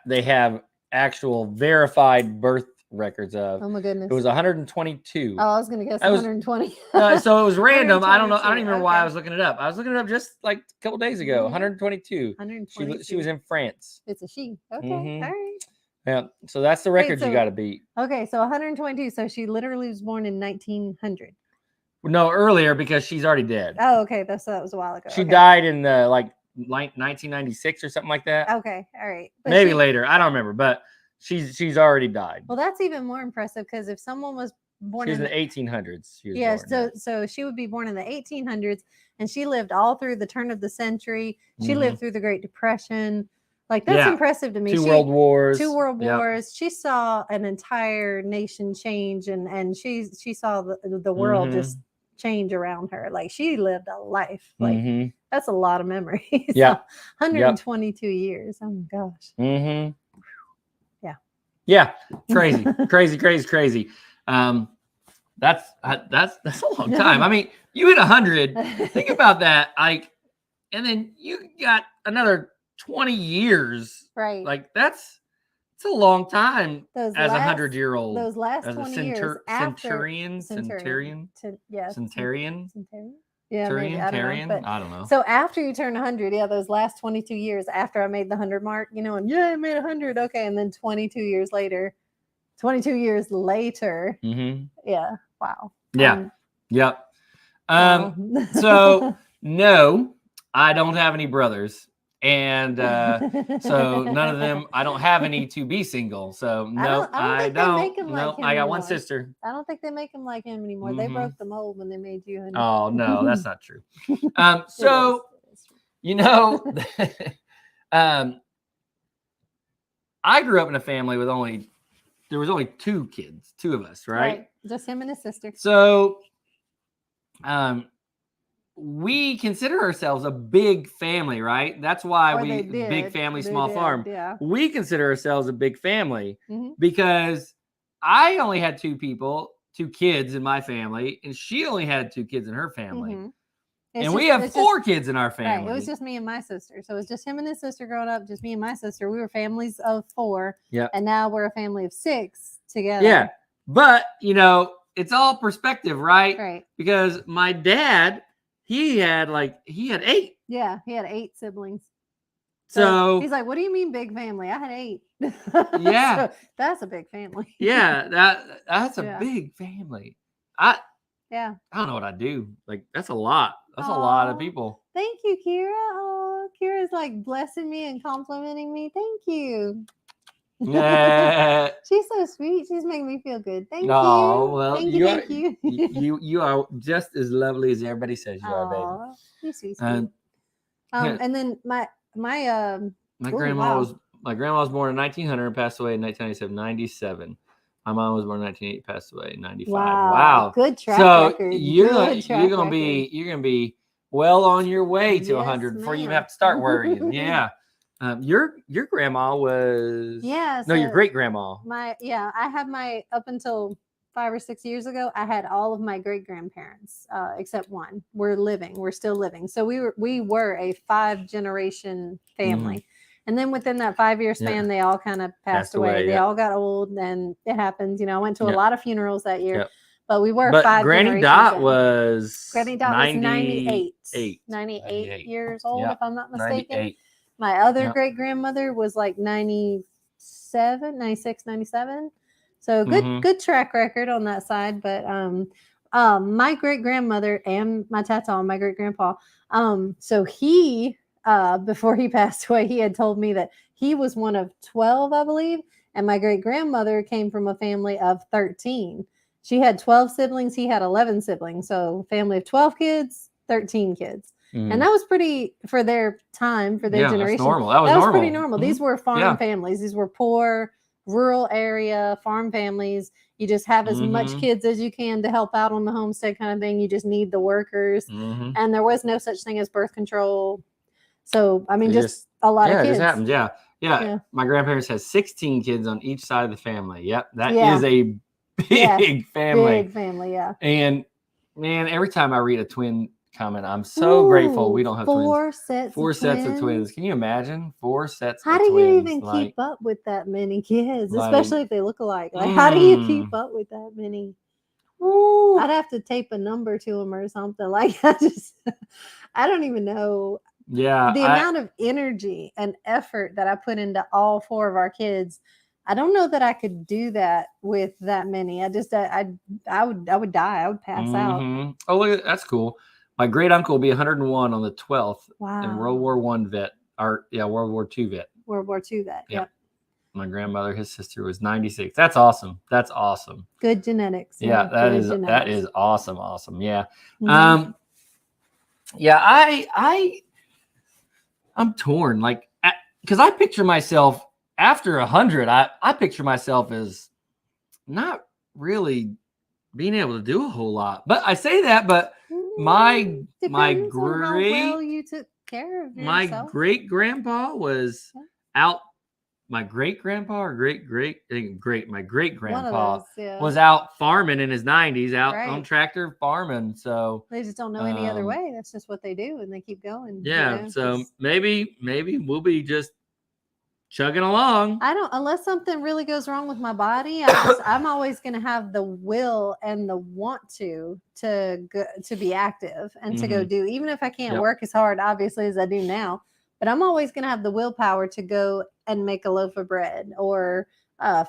[SPEAKER 1] they have actual verified birth records of.
[SPEAKER 2] Oh my goodness!
[SPEAKER 1] It was 122.
[SPEAKER 2] Oh, I was gonna guess 120.
[SPEAKER 1] So it was random. I don't know. I don't even remember why I was looking it up. I was looking it up just like a couple days ago. 122.
[SPEAKER 2] 122.
[SPEAKER 1] She was in France.
[SPEAKER 2] It's a she. Okay. All right.
[SPEAKER 1] Yeah, so that's the record you got to beat.
[SPEAKER 2] Okay, so 122. So she literally was born in 1900.
[SPEAKER 1] No, earlier because she's already dead.
[SPEAKER 2] Oh, okay. That was a while ago.
[SPEAKER 1] She died in the 1996 or something like that.
[SPEAKER 2] Okay, all right.
[SPEAKER 1] But maybe later. I don't remember, but she's already died.
[SPEAKER 2] Well, that's even more impressive because if someone was born
[SPEAKER 1] in the 1800s,
[SPEAKER 2] so she would be born in the 1800s, and she lived all through the turn of the century. She lived through the Great Depression. Like that's impressive to me.
[SPEAKER 1] 2 world wars.
[SPEAKER 2] She saw an entire nation change, and she saw the world just change around her. Like she lived a life. Like that's a lot of memories.
[SPEAKER 1] Yeah.
[SPEAKER 2] 122 years. Oh my gosh.
[SPEAKER 1] Yeah. Crazy. Crazy. That's a long time. I mean, you hit 100. Think about that. And then you got another 20 years,
[SPEAKER 2] right?
[SPEAKER 1] Like it's a long time as a 100-year-old.
[SPEAKER 2] Those last 20 years
[SPEAKER 1] Centurion. I don't know.
[SPEAKER 2] So after you turn 100, those last 22 years after I made the 100 mark, and I made 100. Okay, and then 22 years later. Wow.
[SPEAKER 1] Yeah. Yep. So no, I don't have any brothers. And so none of them, I don't have any to be single. So no, I don't. I got one sister.
[SPEAKER 2] I don't think they make him like him anymore. They broke the mold when they made you. Honey.
[SPEAKER 1] Oh no, that's not true. So I I grew up in a family with there was only 2 kids, 2 of us, right?
[SPEAKER 2] Just him and his sister.
[SPEAKER 1] So, we consider ourselves a big family, right? That's why big family, small farm.
[SPEAKER 2] Yeah.
[SPEAKER 1] We consider ourselves a big family because I only had 2 kids in my family, and she only had 2 kids in her family. And we have 4 kids in our family.
[SPEAKER 2] Right. It was just me and my sister. So it was just him and his sister growing up, just me and my sister. We were families of 4.
[SPEAKER 1] Yeah.
[SPEAKER 2] And now we're a family of 6 together.
[SPEAKER 1] Yeah. But, it's all perspective, right?
[SPEAKER 2] Right.
[SPEAKER 1] Because my dad, he had 8.
[SPEAKER 2] Yeah. He had 8 siblings.
[SPEAKER 1] So
[SPEAKER 2] he's like, what do you mean big family? I had 8.
[SPEAKER 1] Yeah.
[SPEAKER 2] So that's a big family.
[SPEAKER 1] Yeah. That's a big family. I don't know what I do. That's a lot. That's a lot of people.
[SPEAKER 2] Thank you, Kira. Oh, Kira's blessing me and complimenting me. Thank you.
[SPEAKER 1] Yeah.
[SPEAKER 2] She's so sweet. She's making me feel good. Thank you.
[SPEAKER 1] Well,
[SPEAKER 2] thank you.
[SPEAKER 1] You are just as lovely as everybody says you are, baby.
[SPEAKER 2] You're sweet. And then my grandma
[SPEAKER 1] was born in 1900 and passed away in 1997. 97. My mom was born in 1980, passed away in 95. Wow.
[SPEAKER 2] Good track record.
[SPEAKER 1] You're gonna be well on your way to 100 before you even have to start worrying. Yeah. Your grandma was your great grandma.
[SPEAKER 2] I had up until 5 or 6 years ago, I had all of my great grandparents except one. We're still living. So we were a 5-generation family. And then within that 5-year span, they all kind of passed away. They all got old, and it happens. I went to a lot of funerals that year, but we were 5
[SPEAKER 1] Granny Dot was
[SPEAKER 2] 98 years old, if I'm not mistaken. 98. My other great grandmother was 97, 96, 97. So good track record on that side. But my great grandmother and my tata, my great grandpa. So he. Before he passed away, he had told me that he was one of 12, I believe, and my great grandmother came from a family of 13. She had 12 siblings. He had 11 siblings. So family of 12 kids, 13 kids. And that was pretty for their time, for their generation.
[SPEAKER 1] That's normal. That was
[SPEAKER 2] pretty normal. These were farm families. These were poor, rural area farm families. You just have as much kids as you can to help out on the homestead kind of thing. You just need the workers. And there was no such thing as birth control. So, I mean, just a lot of kids.
[SPEAKER 1] It just happens. Yeah. My grandparents had 16 kids on each side of the family. Yep. That is a big family.
[SPEAKER 2] Big family, yeah.
[SPEAKER 1] And, man, every time I read a twin comment, I'm so grateful we don't have twins. 4 sets of twins. Can you imagine? 4 sets of twins.
[SPEAKER 2] How do you even keep up with that many kids, especially if they look alike? How do you keep up with that many? I'd have to tape a number to them or something. I don't even know.
[SPEAKER 1] Yeah.
[SPEAKER 2] The amount of energy and effort that I put into all 4 of our kids, I don't know that I could do that with that many. I would die. I would pass out.
[SPEAKER 1] Oh, look, that's cool. My great uncle will be 101 on the 12th.
[SPEAKER 2] Wow.
[SPEAKER 1] And World War I vet. World War II vet.
[SPEAKER 2] World War II vet. Yep.
[SPEAKER 1] My grandmother, his sister, was 96. That's awesome.
[SPEAKER 2] Good genetics.
[SPEAKER 1] Yeah, that is awesome. Awesome. Yeah. I'm torn, because I picture myself after 100. I picture myself as not really being able to do a whole lot. But I say that, but my great
[SPEAKER 2] well you took care of yourself.
[SPEAKER 1] My great grandpa was out. My great grandpa or my great grandpa was out farming in his 90s, out on tractor farming. So
[SPEAKER 2] they just don't know any other way. That's just what they do, and they keep going.
[SPEAKER 1] Yeah. So maybe we'll be just chugging along.
[SPEAKER 2] I don't, unless something really goes wrong with my body. I'm always going to have the will and the want to be active and to go do, even if I can't work as hard, obviously, as I do now. But I'm always going to have the willpower to go and make a loaf of bread or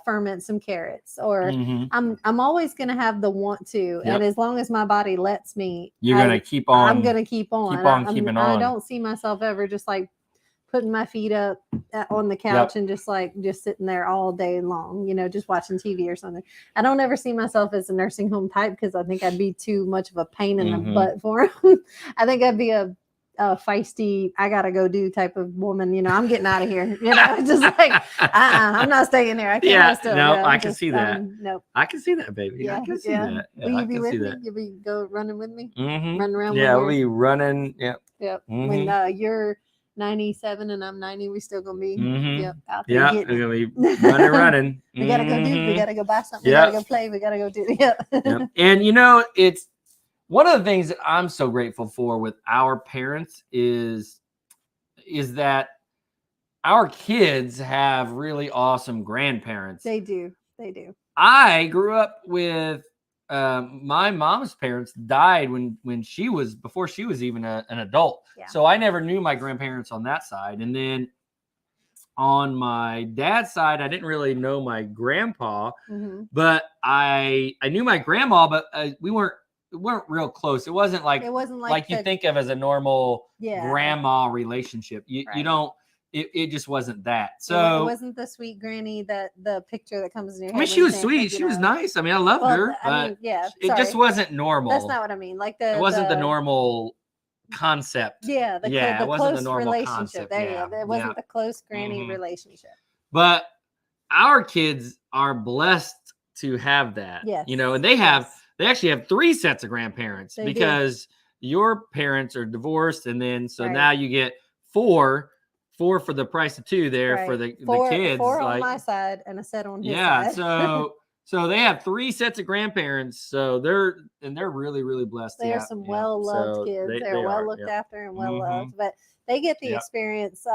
[SPEAKER 2] ferment some carrots, or I'm always going to have the want to. And as long as my body lets me,
[SPEAKER 1] you're going to keep on.
[SPEAKER 2] I'm going to keep on.
[SPEAKER 1] Keeping on.
[SPEAKER 2] I don't see myself ever just putting my feet up on the couch and just sitting there all day long, just watching TV or something. I don't ever see myself as a nursing home type, because I think I'd be too much of a pain in the butt for them. I think I'd be feisty, I gotta go do type of woman. I'm getting out of here. Just like I'm not staying there. I can't.
[SPEAKER 1] I can see that. Nope. I can see that, baby. I can see that.
[SPEAKER 2] Will you be with me? You'll be go running with me. Running around.
[SPEAKER 1] Yeah, we'll be running. Yep.
[SPEAKER 2] Yep. When you're 97 and I'm 90, we still gonna be out there.
[SPEAKER 1] Yeah, we're gonna be running.
[SPEAKER 2] We gotta go do. We gotta go buy something. We gotta go play. We gotta go do. Yep.
[SPEAKER 1] And it's one of the things that I'm so grateful for with our parents is that our kids have really awesome grandparents.
[SPEAKER 2] They do.
[SPEAKER 1] I grew up with my mom's parents died before she was even an adult. Yeah. So I never knew my grandparents on that side. And then on my dad's side, I didn't really know my grandpa, but I knew my grandma, but we weren't real close. It wasn't like you think of as a normal grandma relationship. You don't. It just wasn't that. So
[SPEAKER 2] it wasn't the sweet granny that the picture that comes in your head.
[SPEAKER 1] I mean, she was sweet. She was nice. I mean, I loved her, but it just wasn't normal.
[SPEAKER 2] That's not what I mean. Like
[SPEAKER 1] it wasn't the normal concept.
[SPEAKER 2] The
[SPEAKER 1] it wasn't the normal
[SPEAKER 2] relationship.
[SPEAKER 1] concept.
[SPEAKER 2] There you go. It wasn't the close granny relationship.
[SPEAKER 1] But our kids are blessed to have that. Yes. And they actually have 3 sets of grandparents because your parents are divorced, and then now you get 4 for the price of 2 there for the kids.
[SPEAKER 2] 4 on my side and a set on his side.
[SPEAKER 1] So they have 3 sets of grandparents. So they're really, really blessed.
[SPEAKER 2] They are some well-loved kids. They're well looked after and well-loved. But they get the experience.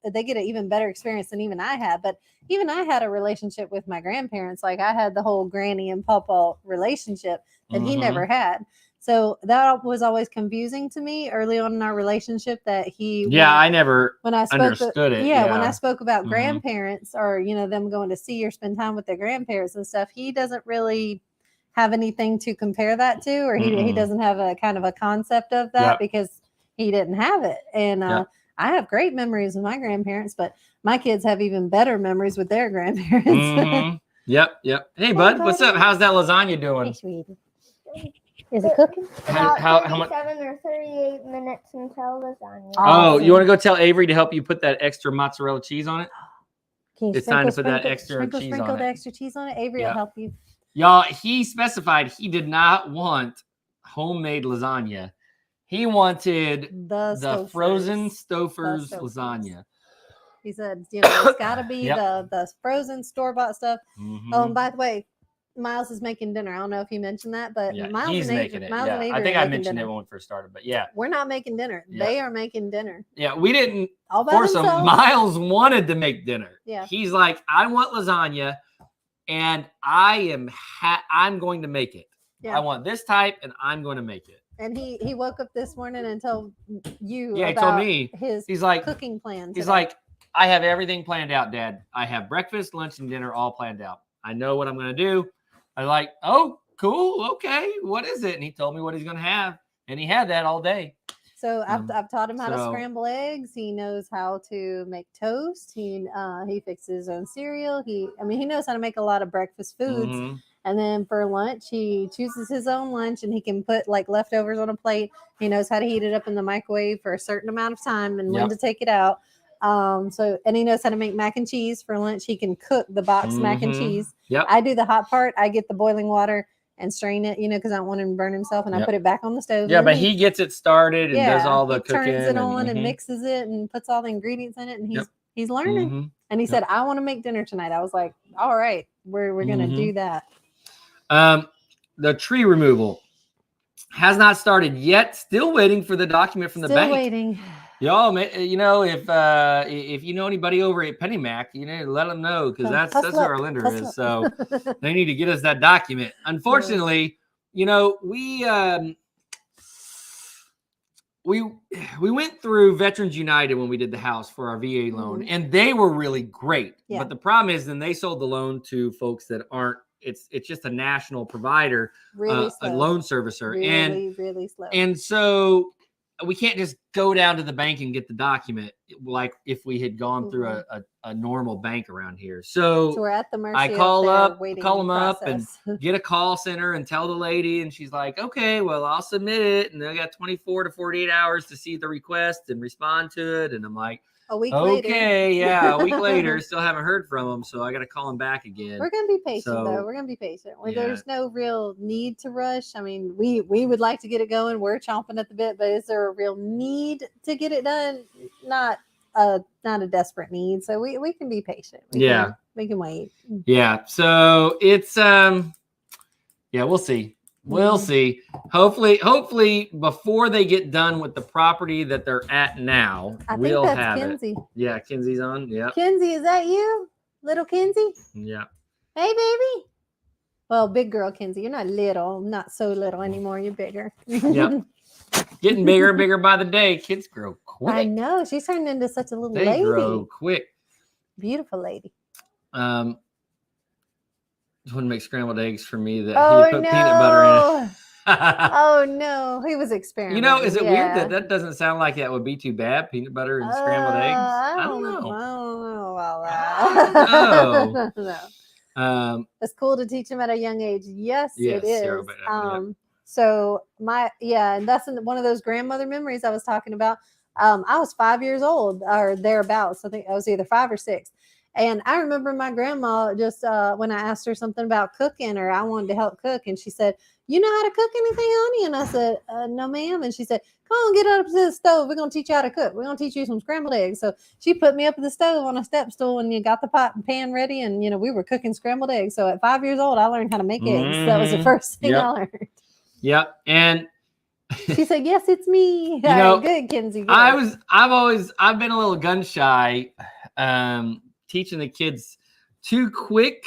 [SPEAKER 2] They get an even better experience than even I had. But even I had a relationship with my grandparents. Like I had the whole granny and papa relationship that he never had. So that was always confusing to me early on in our relationship that he.
[SPEAKER 1] Yeah, I never understood it.
[SPEAKER 2] Yeah, when I spoke about grandparents or, them going to see or spend time with their grandparents and stuff, he doesn't really have anything to compare that to, or he doesn't have a kind of a concept of that because he didn't have it. And I have great memories with my grandparents, but my kids have even better memories with their grandparents.
[SPEAKER 1] Yep. Hey, bud, what's up? How's that lasagna doing?
[SPEAKER 2] Hey, sweetie. Is it cooking?
[SPEAKER 3] About 37 or 38 minutes until lasagna.
[SPEAKER 1] Oh, you want to go tell Avery to help you put that extra mozzarella cheese on it? It's time to put that extra cheese on it.
[SPEAKER 2] The extra cheese on it. Avery will help you.
[SPEAKER 1] Y'all, he specified he did not want homemade lasagna. He wanted the frozen Stouffer's lasagna.
[SPEAKER 2] He said, it's got to be the frozen store-bought stuff. Oh, and by the way, Miles is making dinner. I don't know if you mentioned that, but Miles
[SPEAKER 1] he's making it. I think I mentioned it when we first started, but
[SPEAKER 2] we're not making dinner. They are making dinner.
[SPEAKER 1] Yeah, we didn't force them. Miles wanted to make dinner.
[SPEAKER 2] Yeah,
[SPEAKER 1] he's like, I want lasagna, and I'm going to make it. Yeah. I want this type, and I'm going to make it.
[SPEAKER 2] And he woke up this morning and told you.
[SPEAKER 1] Yeah, he told me he's like
[SPEAKER 2] cooking plans.
[SPEAKER 1] He's like, I have everything planned out, Dad. I have breakfast, lunch, and dinner all planned out. I know what I'm going to do. I was like, oh, cool. Okay. What is it? And he told me what he's going to have. And he had that all day.
[SPEAKER 2] So I've taught him how to scramble eggs. He knows how to make toast. He fixes his own cereal. He knows how to make a lot of breakfast foods. And then for lunch, he chooses his own lunch, and he can put like leftovers on a plate. He knows how to heat it up in the microwave for a certain amount of time and when to take it out. And he knows how to make mac and cheese for lunch. He can cook the boxed mac and cheese.
[SPEAKER 1] Yep.
[SPEAKER 2] I do the hot part. I get the boiling water and strain it, because I don't want him to burn himself, and I put it back on the stove.
[SPEAKER 1] Yeah, but he gets it started and does all the cooking.
[SPEAKER 2] Turns it on and mixes it and puts all the ingredients in it, and he's learning. And he said, I want to make dinner tonight. I was like, all right, we're gonna do that.
[SPEAKER 1] The tree removal has not started yet. Still waiting for the document from the bank.
[SPEAKER 2] Still waiting.
[SPEAKER 1] Y'all, if you know anybody over at PennyMac, let them know, because that's who our lender is. So they need to get us that document. Unfortunately, we went through Veterans United when we did the house for our VA loan, and they were really great. Yeah. But the problem is, then they sold the loan to folks that aren't. It's just a national provider, a loan servicer,
[SPEAKER 2] really slow.
[SPEAKER 1] And so we can't just go down to the bank and get the document like if we had gone through a normal bank around here. So
[SPEAKER 2] we're at the mercy
[SPEAKER 1] I call
[SPEAKER 2] of their
[SPEAKER 1] them up
[SPEAKER 2] process.
[SPEAKER 1] and get a call center and tell the lady, and she's like, okay, well, I'll submit it. And they got 24 to 48 hours to see the request and respond to it. And I'm like,
[SPEAKER 2] a week
[SPEAKER 1] okay,
[SPEAKER 2] later.
[SPEAKER 1] yeah, a week later, still haven't heard from them. So I got to call them back again.
[SPEAKER 2] We're going to be patient, though. We're going to be patient. There's no real need to rush. I mean, we would like to get it going. We're chomping at the bit, but is there a real need to get it done? Not a desperate need. So we can be patient. We can wait.
[SPEAKER 1] Yeah. So it's, we'll see. We'll see. Hopefully before they get done with the property that they're at now, we'll have
[SPEAKER 2] Kinsey.
[SPEAKER 1] it. Yeah, Kinsey's on. Yeah.
[SPEAKER 2] Kinsey, is that you? Little Kinsey?
[SPEAKER 1] Yeah.
[SPEAKER 2] Hey, baby. Well, big girl Kinsey. You're not little. Not so little anymore. You're bigger.
[SPEAKER 1] Yep. Getting bigger and bigger by the day. Kids grow quick.
[SPEAKER 2] I know. She's turned into such a little lady.
[SPEAKER 1] They grow quick.
[SPEAKER 2] Beautiful lady.
[SPEAKER 1] Just want to make scrambled eggs for me that he put peanut butter in it.
[SPEAKER 2] Oh no, he was experimenting.
[SPEAKER 1] You know, is it weird that doesn't sound like that would be too bad? Peanut butter and scrambled eggs? I don't know.
[SPEAKER 2] I don't know about that.
[SPEAKER 1] No.
[SPEAKER 2] It's cool to teach them at a young age. Yes, it is.
[SPEAKER 1] Sarah,
[SPEAKER 2] So and that's one of those grandmother memories I was talking about. I was 5 years old or thereabouts. I think I was either 5 or 6. And I remember my grandma just when I asked her something about cooking or I wanted to help cook, and she said, "You know how to cook anything, honey?" And I said, "No, ma'am." And she said, "Come on, get up to the stove. We're going to teach you how to cook. We're going to teach you some scrambled eggs." So she put me up at the stove on a step stool, and you got the pot and pan ready, and we were cooking scrambled eggs. So at 5 years old, I learned how to make eggs. That was the first thing I learned.
[SPEAKER 1] Yep. And
[SPEAKER 2] she said, "Yes, it's me." Good, Kinsey. Good.
[SPEAKER 1] I've been a little gun shy. Teaching the kids too quick,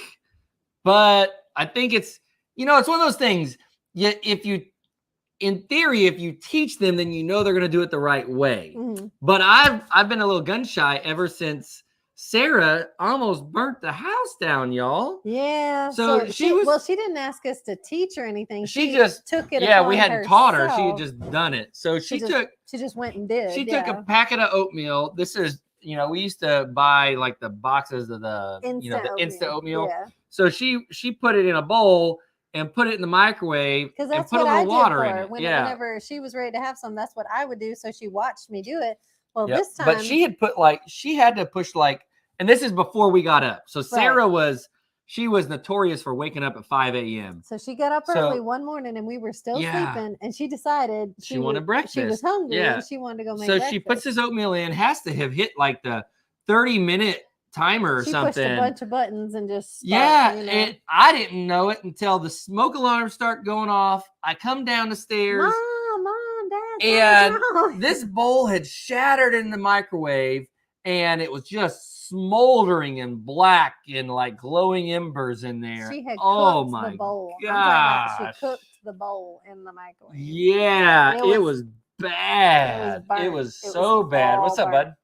[SPEAKER 1] but I think it's one of those things. Yeah, in theory, if you teach them, then they're going to do it the right way. Mm-hmm. But I've been a little gun shy ever since Sarah almost burnt the house down, y'all.
[SPEAKER 2] Yeah.
[SPEAKER 1] So she
[SPEAKER 2] didn't ask us to teach or anything.
[SPEAKER 1] She just
[SPEAKER 2] took it.
[SPEAKER 1] Yeah, we hadn't taught her. She had just done it. So she
[SPEAKER 2] just went and did.
[SPEAKER 1] She took a packet of oatmeal. This is. We used to buy like the boxes of the instant oatmeal. Yeah. So she put it in a bowl and put it in the microwave and put a little water in it.
[SPEAKER 2] Whenever she was ready to have some, that's what I would do. So she watched me do it. Well, this time,
[SPEAKER 1] but she had to push and this is before we got up. So Sarah was notorious for waking up at 5 a.m.
[SPEAKER 2] So she got up early one morning and we were still sleeping, and she decided
[SPEAKER 1] she wanted breakfast.
[SPEAKER 2] She was hungry and she wanted to go make breakfast.
[SPEAKER 1] So she puts this oatmeal in, has to have hit like the 30-minute timer or something.
[SPEAKER 2] Pushed a bunch of buttons and just
[SPEAKER 1] and I didn't know it until the smoke alarms start going off. I come down the stairs.
[SPEAKER 2] Mom, Dad,
[SPEAKER 1] and this bowl had shattered in the microwave, and it was just smoldering and black and like glowing embers in there.
[SPEAKER 2] She had cooked the bowl.
[SPEAKER 1] Gosh.
[SPEAKER 2] She cooked the bowl in the microwave.
[SPEAKER 1] Yeah, it was bad. It was so bad. What's up, bud?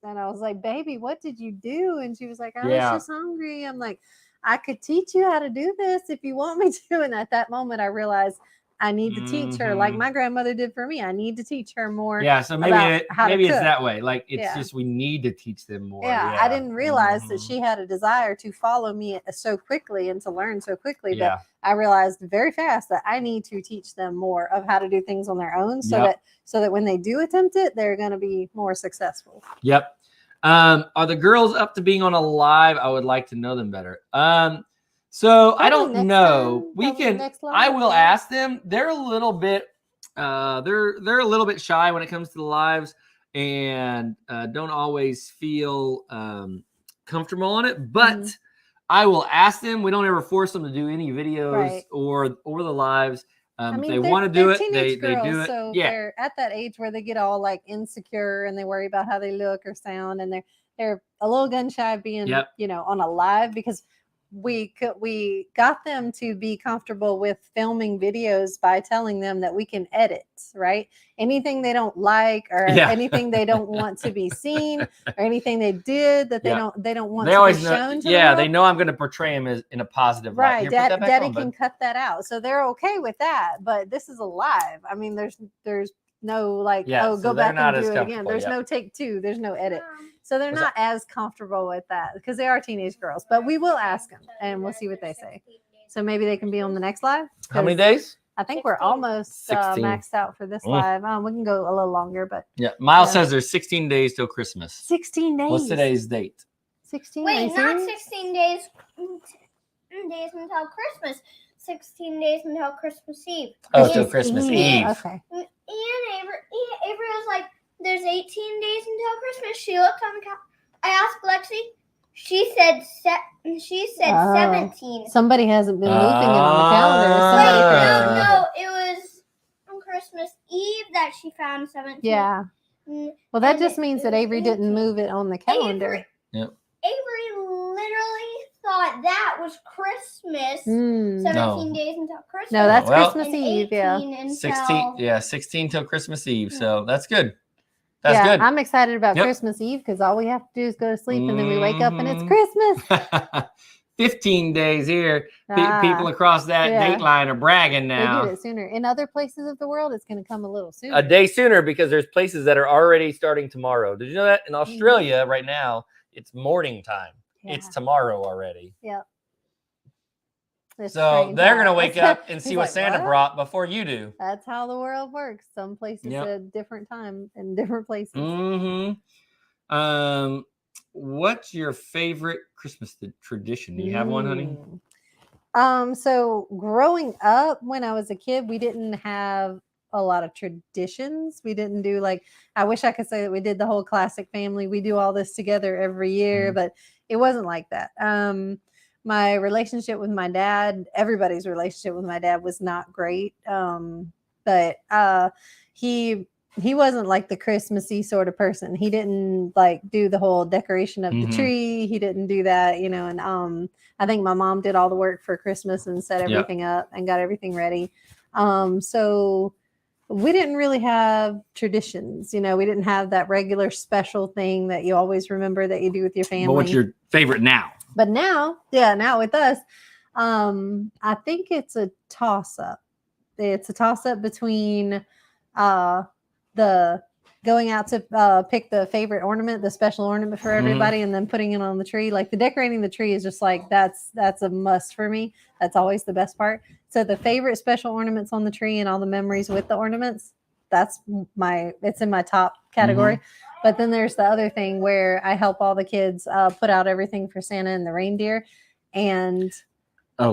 [SPEAKER 2] And I was like, "Baby, what did you do?" And she was like, "I was just hungry." I'm like, "I could teach you how to do this if you want me to." And at that moment, I realized I need to teach her like my grandmother did for me. I need to teach her more.
[SPEAKER 1] Yeah, so maybe it's that way. Like it's just we need to teach them more.
[SPEAKER 2] Yeah, I didn't realize that she had a desire to follow me so quickly and to learn so quickly. But I realized very fast that I need to teach them more of how to do things on their own, so that when they do attempt it, they're going to be more successful.
[SPEAKER 1] Yep. Are the girls up to being on a live? I would like to know them better. So I don't know. I will ask them. They're a little bit they're a little bit shy when it comes to the lives, and don't always feel comfortable on it. But I will ask them. We don't ever force them to do any videos or the lives. If they want to do it, they do it.
[SPEAKER 2] So they're at that age where they get all like insecure and they worry about how they look or sound, and they're a little gun shy being on a live, because we got them to be comfortable with filming videos by telling them that we can edit, right? Anything they don't like or anything they don't want to be seen or anything they did that they don't want to be shown to them.
[SPEAKER 1] They know I'm going to portray them as in a positive light.
[SPEAKER 2] Right. Daddy can cut that out. So they're okay with that, but this is a live. I mean, there's no like,
[SPEAKER 1] Yeah,
[SPEAKER 2] oh,
[SPEAKER 1] so
[SPEAKER 2] go
[SPEAKER 1] they're
[SPEAKER 2] back
[SPEAKER 1] not
[SPEAKER 2] and
[SPEAKER 1] as
[SPEAKER 2] do it again.
[SPEAKER 1] comfortable,
[SPEAKER 2] There's
[SPEAKER 1] yep.
[SPEAKER 2] no take two. There's no edit. So they're
[SPEAKER 1] Was
[SPEAKER 2] not as comfortable with that because they are teenage girls. But we will ask them and we'll see what they say. So maybe they can be on the next live.
[SPEAKER 1] How many days?
[SPEAKER 2] I think we're almost
[SPEAKER 1] 16.
[SPEAKER 2] maxed out for this live. We can go a little longer, but
[SPEAKER 1] Yeah, Miles says there's 16 days till Christmas.
[SPEAKER 2] 16 days.
[SPEAKER 1] What's today's date?
[SPEAKER 2] 16
[SPEAKER 3] Wait,
[SPEAKER 2] days.
[SPEAKER 3] not 16 days until Christmas. 16 days until Christmas Eve.
[SPEAKER 1] Oh, till Christmas Eve.
[SPEAKER 2] Okay.
[SPEAKER 3] And Avery was like, there's 18 days until Christmas. She looked on the calendar. I asked Lexi. She said 17.
[SPEAKER 2] Somebody hasn't been moving it on the calendar.
[SPEAKER 3] Wait, no, it was on Christmas Eve that she found 17.
[SPEAKER 2] Yeah. Well, that just means that Avery didn't move it on the calendar.
[SPEAKER 3] Avery literally thought that was Christmas. 17 days until Christmas.
[SPEAKER 2] No, that's Christmas
[SPEAKER 3] and
[SPEAKER 2] Eve. Yeah.
[SPEAKER 1] 16 till Christmas Eve. So that's good. That's good.
[SPEAKER 2] I'm excited about Christmas Eve because all we have to do is go to sleep and then we wake up and it's Christmas.
[SPEAKER 1] 15 days here. People across that date line are bragging now.
[SPEAKER 2] They get it sooner. In other places of the world, it's going to come a little sooner.
[SPEAKER 1] A day sooner because there's places that are already starting tomorrow. Did you know that? In Australia right now, it's morning time. Yeah. It's tomorrow already.
[SPEAKER 2] Yep.
[SPEAKER 1] So they're going to wake up and see what Santa brought before you do.
[SPEAKER 2] That's how the world works. Some places at different time in different places.
[SPEAKER 1] What's your favorite Christmas tradition? Do you have one, honey?
[SPEAKER 2] So growing up when I was a kid, we didn't have a lot of traditions. We didn't do I wish I could say that we did the whole classic family. We do all this together every year, but it wasn't like that. My relationship with my dad, everybody's relationship with my dad was not great. But he wasn't like the Christmassy sort of person. He didn't do the whole decoration of the tree. He didn't do that, and I think my mom did all the work for Christmas and set everything up and got everything ready. So we didn't really have traditions. We didn't have that regular special thing that you always remember that you do with your family.
[SPEAKER 1] But what's your favorite now?
[SPEAKER 2] But now with us, I think it's a toss-up. It's a toss-up between the going out to pick the favorite ornament, the special ornament for everybody, and then putting it on the tree. The decorating the tree is just that's a must for me. That's always the best part. So the favorite special ornaments on the tree and all the memories with the ornaments, it's in my top category. But then there's the other thing where I help all the kids put out everything for Santa and the reindeer. And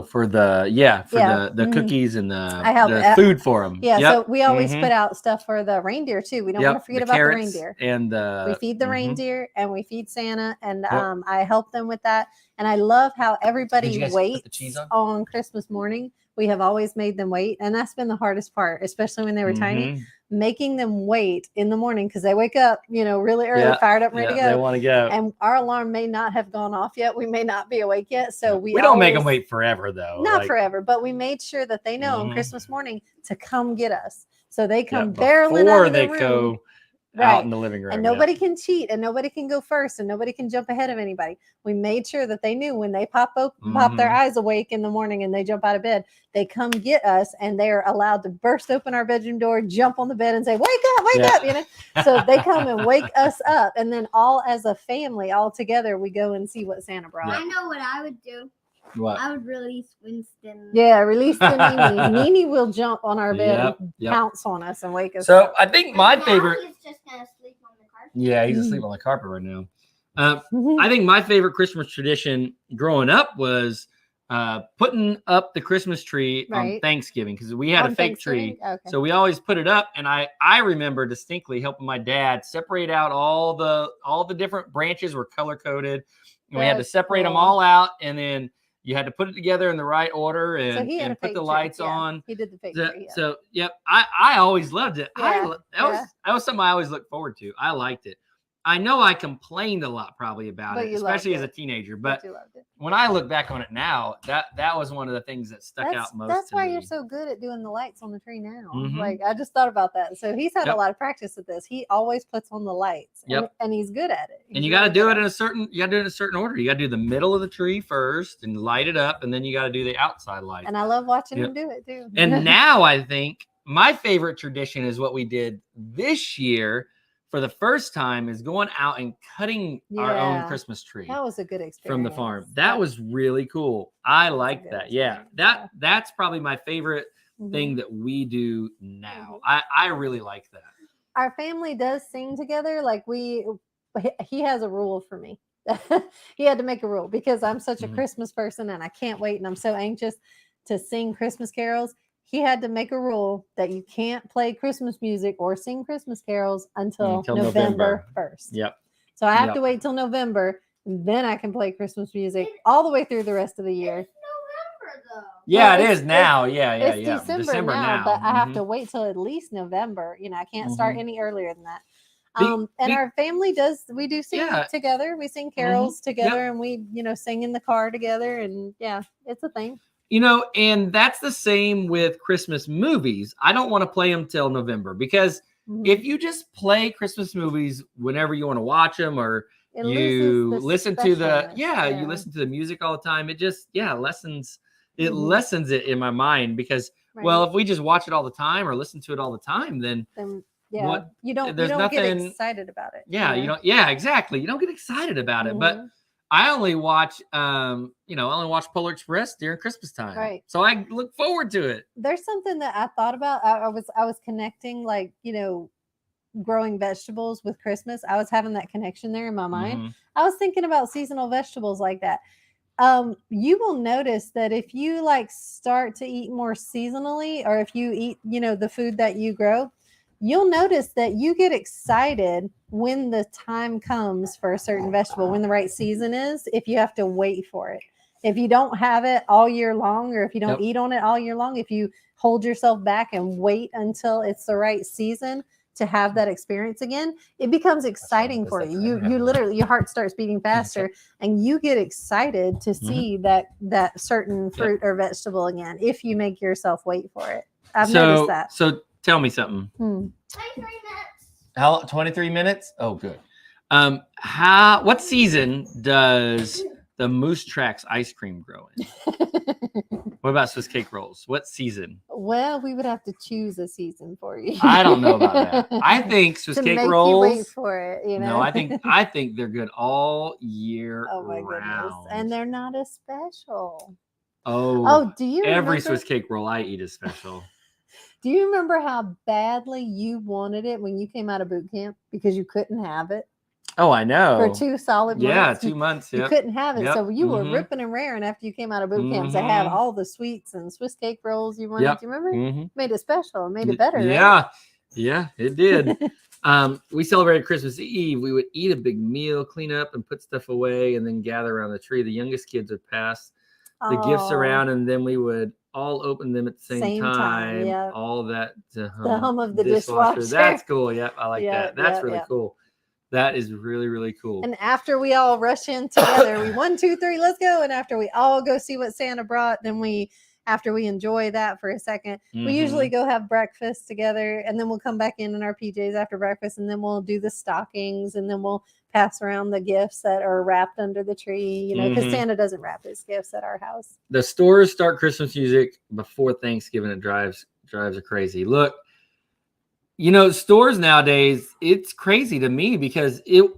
[SPEAKER 1] for the cookies and the food for them.
[SPEAKER 2] Yeah, so we always put out stuff for the reindeer too. We don't want to forget about the reindeer.
[SPEAKER 1] And
[SPEAKER 2] we feed the reindeer and we feed Santa, and I help them with that. And I love how everybody waits on Christmas morning. We have always made them wait, and that's been the hardest part, especially when they were tiny. Making them wait in the morning because they wake up, really early, fired up, ready to go.
[SPEAKER 1] They want to go.
[SPEAKER 2] And our alarm may not have gone off yet. We may not be awake yet. So we
[SPEAKER 1] don't make them wait forever, though.
[SPEAKER 2] Not forever, but we made sure that they know on Christmas morning to come get us. So they come barreling out of the room.
[SPEAKER 1] Go out in the living room.
[SPEAKER 2] And nobody can cheat and nobody can go first and nobody can jump ahead of anybody. We made sure that they knew when they pop their eyes awake in the morning and they jump out of bed, they come get us and they're allowed to burst open our bedroom door, jump on the bed and say, wake up, So they come and wake us up. And then all as a family, all together, we go and see what Santa brought.
[SPEAKER 3] I know what I would do.
[SPEAKER 1] What?
[SPEAKER 3] I would release Winston.
[SPEAKER 2] Yeah, release the Nene. Nene will jump on our bed and pounce on us and wake us up.
[SPEAKER 1] So I think my favorite.
[SPEAKER 3] He's just gonna sleep on the carpet.
[SPEAKER 1] Yeah, he's asleep on the carpet right now. I think my favorite Christmas tradition growing up was putting up the Christmas tree on Thanksgiving because we had a fake tree. Okay. So we always put it up, and I remember distinctly helping my dad separate out all the different branches were color coded, and we had to separate them all out, and then you had to put it together in the right order and put the lights on.
[SPEAKER 2] He did the fake tree.
[SPEAKER 1] So I always loved it.
[SPEAKER 2] Yeah.
[SPEAKER 1] That was something I always looked forward to. I liked it. I know I complained a lot probably about it, especially as a teenager. But when I look back on it now, that was one of the things that stuck out most.
[SPEAKER 2] That's why you're so good at doing the lights on the tree now. I just thought about that. So he's had a lot of practice at this. He always puts on the lights. And he's good at it.
[SPEAKER 1] And you got to do it in a certain order. You got to do the middle of the tree first and light it up, and then you got to do the outside light.
[SPEAKER 2] And I love watching him do it too.
[SPEAKER 1] And now I think my favorite tradition is what we did this year for the first time is going out and cutting our own Christmas tree.
[SPEAKER 2] That was a good experience.
[SPEAKER 1] From the farm. That was really cool. I like that. Yeah. That's probably my favorite thing that we do now. I really like that.
[SPEAKER 2] Our family does sing together. Like he has a rule for me. He had to make a rule because I'm such a Christmas person and I can't wait and I'm so anxious to sing Christmas carols. He had to make a rule that you can't play Christmas music or sing Christmas carols until November 1st.
[SPEAKER 1] Yep.
[SPEAKER 2] So I have to wait till November, and then I can play Christmas music all the way through the rest of the year.
[SPEAKER 3] It's November though.
[SPEAKER 1] Yeah, it is now. Yeah.
[SPEAKER 2] It's December now, but I have to wait till at least November. I can't start any earlier than that. And our family we do sing together. We sing carols together and we, sing in the car together. And it's a thing.
[SPEAKER 1] And that's the same with Christmas movies. I don't want to play them till November because if you just play Christmas movies whenever you want to watch them or you listen to you listen to the music all the time, it just, lessens it in my mind because, well, if we just watch it all the time or listen to it all the time, then
[SPEAKER 2] you don't get excited about it.
[SPEAKER 1] Exactly. You don't get excited about it, but I only watch Polar Express during Christmas time.
[SPEAKER 2] Right.
[SPEAKER 1] So I look forward to it.
[SPEAKER 2] There's something that I thought about. I was connecting growing vegetables with Christmas. I was having that connection there in my mind. I was thinking about seasonal vegetables like that. You will notice that if you start to eat more seasonally, or if you eat, the food that you grow, you'll notice that you get excited when the time comes for a certain vegetable, when the right season is, if you have to wait for it. If you don't have it all year long, or if you don't eat on it all year long, if you hold yourself back and wait until it's the right season to have that experience again, it becomes exciting for you. You literally, your heart starts beating faster and you get excited to see that certain fruit or vegetable again, if you make yourself wait for it. I've noticed that.
[SPEAKER 1] So tell me something.
[SPEAKER 3] 23 minutes.
[SPEAKER 1] How 23 minutes? Oh, good. What season does the Moose Tracks ice cream grow in? What about Swiss cake rolls? What season?
[SPEAKER 2] Well, we would have to choose a season for you.
[SPEAKER 1] I don't know about that. I think Swiss cake rolls.
[SPEAKER 2] You wait for it,
[SPEAKER 1] No, I think they're good all year round. Oh my goodness!
[SPEAKER 2] And they're not as special.
[SPEAKER 1] Oh,
[SPEAKER 2] do you
[SPEAKER 1] every
[SPEAKER 2] remember?
[SPEAKER 1] Swiss cake roll I eat is special.
[SPEAKER 2] Do you remember how badly you wanted it when you came out of boot camp because you couldn't have it?
[SPEAKER 1] Oh, I know.
[SPEAKER 2] For 2 solid months.
[SPEAKER 1] Yeah, 2 months.
[SPEAKER 2] You couldn't have it. So you were ripping and raring after you came out of boot camp to have all the sweets and Swiss cake rolls you wanted. Do you remember? Made it special. Made it better.
[SPEAKER 1] Yeah.
[SPEAKER 2] Right?
[SPEAKER 1] Yeah, it did. We celebrated Christmas Eve. We would eat a big meal, clean up and put stuff away, and then gather around the tree. The youngest kids would pass the gifts around, and then we would all open them at the same time.
[SPEAKER 2] Yeah.
[SPEAKER 1] All that
[SPEAKER 2] the hum of the dishwasher.
[SPEAKER 1] That's cool. Yeah, I like that. That's really cool. That is really, really cool.
[SPEAKER 2] And after we all rush in together, we 1, 2, 3, let's go. And after we all go see what Santa brought, then after we enjoy that for a second, we usually go have breakfast together, and then we'll come back in our PJs after breakfast, and then we'll do the stockings, and then we'll pass around the gifts that are wrapped under the tree, because Santa doesn't wrap his gifts at our house.
[SPEAKER 1] The stores start Christmas music before Thanksgiving. It drives her crazy. Look, stores nowadays, it's crazy to me because it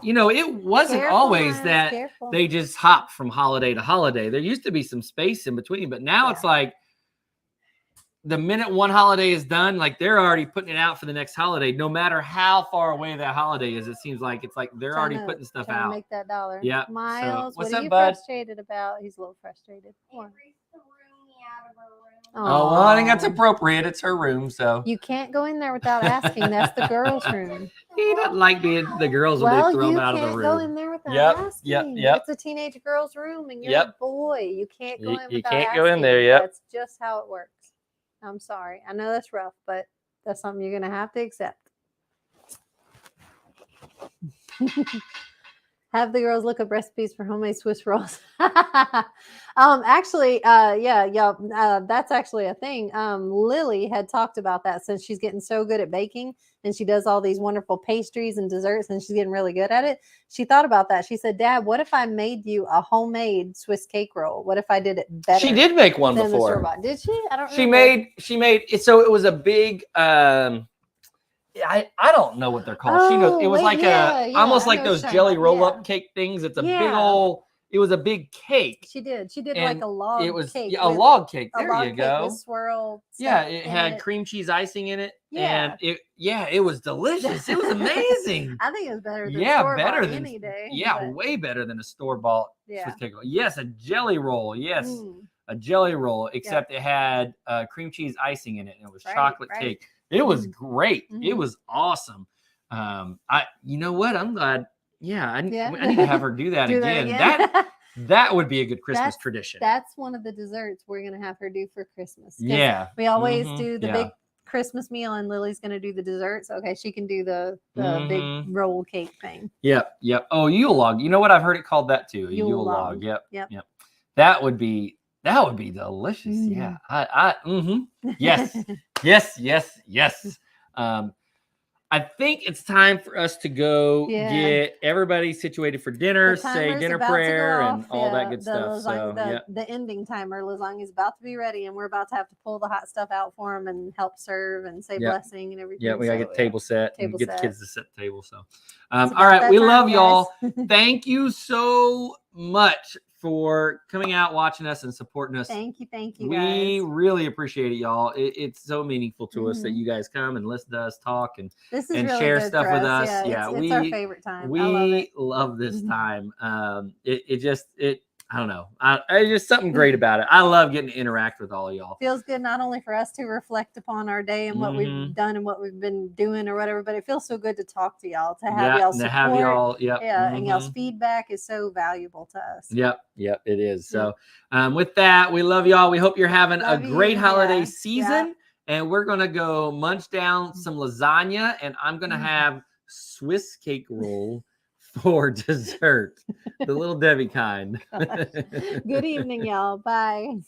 [SPEAKER 1] wasn't always that they just hop from holiday to holiday. There used to be some space in between, but now it's like the minute one holiday is done, like they're already putting it out for the next holiday. No matter how far away that holiday is, it seems like they're already putting stuff out.
[SPEAKER 2] To make that dollar.
[SPEAKER 1] Yeah.
[SPEAKER 2] Miles,
[SPEAKER 1] what's
[SPEAKER 2] what
[SPEAKER 1] up,
[SPEAKER 2] are you
[SPEAKER 1] bud?
[SPEAKER 2] Frustrated about? He's a little frustrated.
[SPEAKER 1] Oh, well, I think that's appropriate. It's her room, so.
[SPEAKER 2] You can't go in there without asking. That's the girls' room.
[SPEAKER 1] He doesn't like being the girls when they throw him out of the room.
[SPEAKER 2] You can't go in there without asking.
[SPEAKER 1] Yep.
[SPEAKER 2] It's a teenage girl's room, and you're a boy. You can't go in without
[SPEAKER 1] You can't
[SPEAKER 2] asking.
[SPEAKER 1] go in there, yep.
[SPEAKER 2] That's just how it works. I'm sorry. I know that's rough, but that's something you're going to have to accept. Have the girls look up recipes for homemade Swiss rolls. Actually, that's actually a thing. Lily had talked about that since she's getting so good at baking and she does all these wonderful pastries and desserts and she's getting really good at it. She thought about that. She said, Dad, what if I made you a homemade Swiss cake roll? What if I did it better?
[SPEAKER 1] She did make one
[SPEAKER 2] than the
[SPEAKER 1] before.
[SPEAKER 2] store-bought? Did she? I don't
[SPEAKER 1] She
[SPEAKER 2] remember.
[SPEAKER 1] made it. So it was a big, I don't know what they're called. She knows. It was like almost like those jelly roll-up cake things. It's a big old. It was a big cake.
[SPEAKER 2] She did like a log.
[SPEAKER 1] It was
[SPEAKER 2] cake
[SPEAKER 1] a log cake. There
[SPEAKER 2] log
[SPEAKER 1] you
[SPEAKER 2] cake
[SPEAKER 1] go.
[SPEAKER 2] with swirl.
[SPEAKER 1] Yeah, it had cream cheese icing in it.
[SPEAKER 2] Yeah.
[SPEAKER 1] And it was delicious. It was amazing.
[SPEAKER 2] I think it was better than
[SPEAKER 1] better than
[SPEAKER 2] any day.
[SPEAKER 1] Yeah, way better than a store-bought Swiss cake roll. Yes, a jelly roll. Yes. A jelly roll, except it had cream cheese icing in it, and it was chocolate cake. It was great. It was awesome. You know what? I'm glad. Yeah, I need to have her do that again. That would be a good Christmas tradition.
[SPEAKER 2] That's one of the desserts we're gonna have her do for Christmas.
[SPEAKER 1] Yeah,
[SPEAKER 2] we always do the big Christmas meal, and Lily's gonna do the desserts. Okay, she can do the big roll cake thing. Yep.
[SPEAKER 1] Oh, Yule log. You know what? I've heard it called that too. A Yule log. Yep. That would be delicious. Yeah. Yes. I think it's time for us to go get everybody situated for dinner, say dinner prayer, and all that good stuff.
[SPEAKER 2] The ending timer, lasagna is about to be ready, and we're about to have to pull the hot stuff out for them and help serve and say blessing and everything.
[SPEAKER 1] Yeah, we gotta get the table set and get the kids to set the table. So,
[SPEAKER 2] all
[SPEAKER 1] right, we love y'all. Thank you so much for coming out, watching us, and supporting us.
[SPEAKER 2] Thank you, guys.
[SPEAKER 1] We really appreciate it, y'all. It's so meaningful to us that you guys come and listen to us talk and really share stuff with us.
[SPEAKER 2] It's our favorite time.
[SPEAKER 1] We love this time. I don't know. It's just something great about it. I love getting to interact with all of y'all.
[SPEAKER 2] Feels good not only for us to reflect upon our day and what we've done and what we've been doing or whatever, but it feels so good to talk to y'all, to have y'all support. And y'all's feedback is so valuable to us.
[SPEAKER 1] Yep, it is. So with that, we love y'all. We hope you're having a great holiday season. And we're going to go munch down some lasagna, and I'm going to have Swiss cake roll for dessert. The little Debbie kind.
[SPEAKER 2] Good evening, y'all. Bye.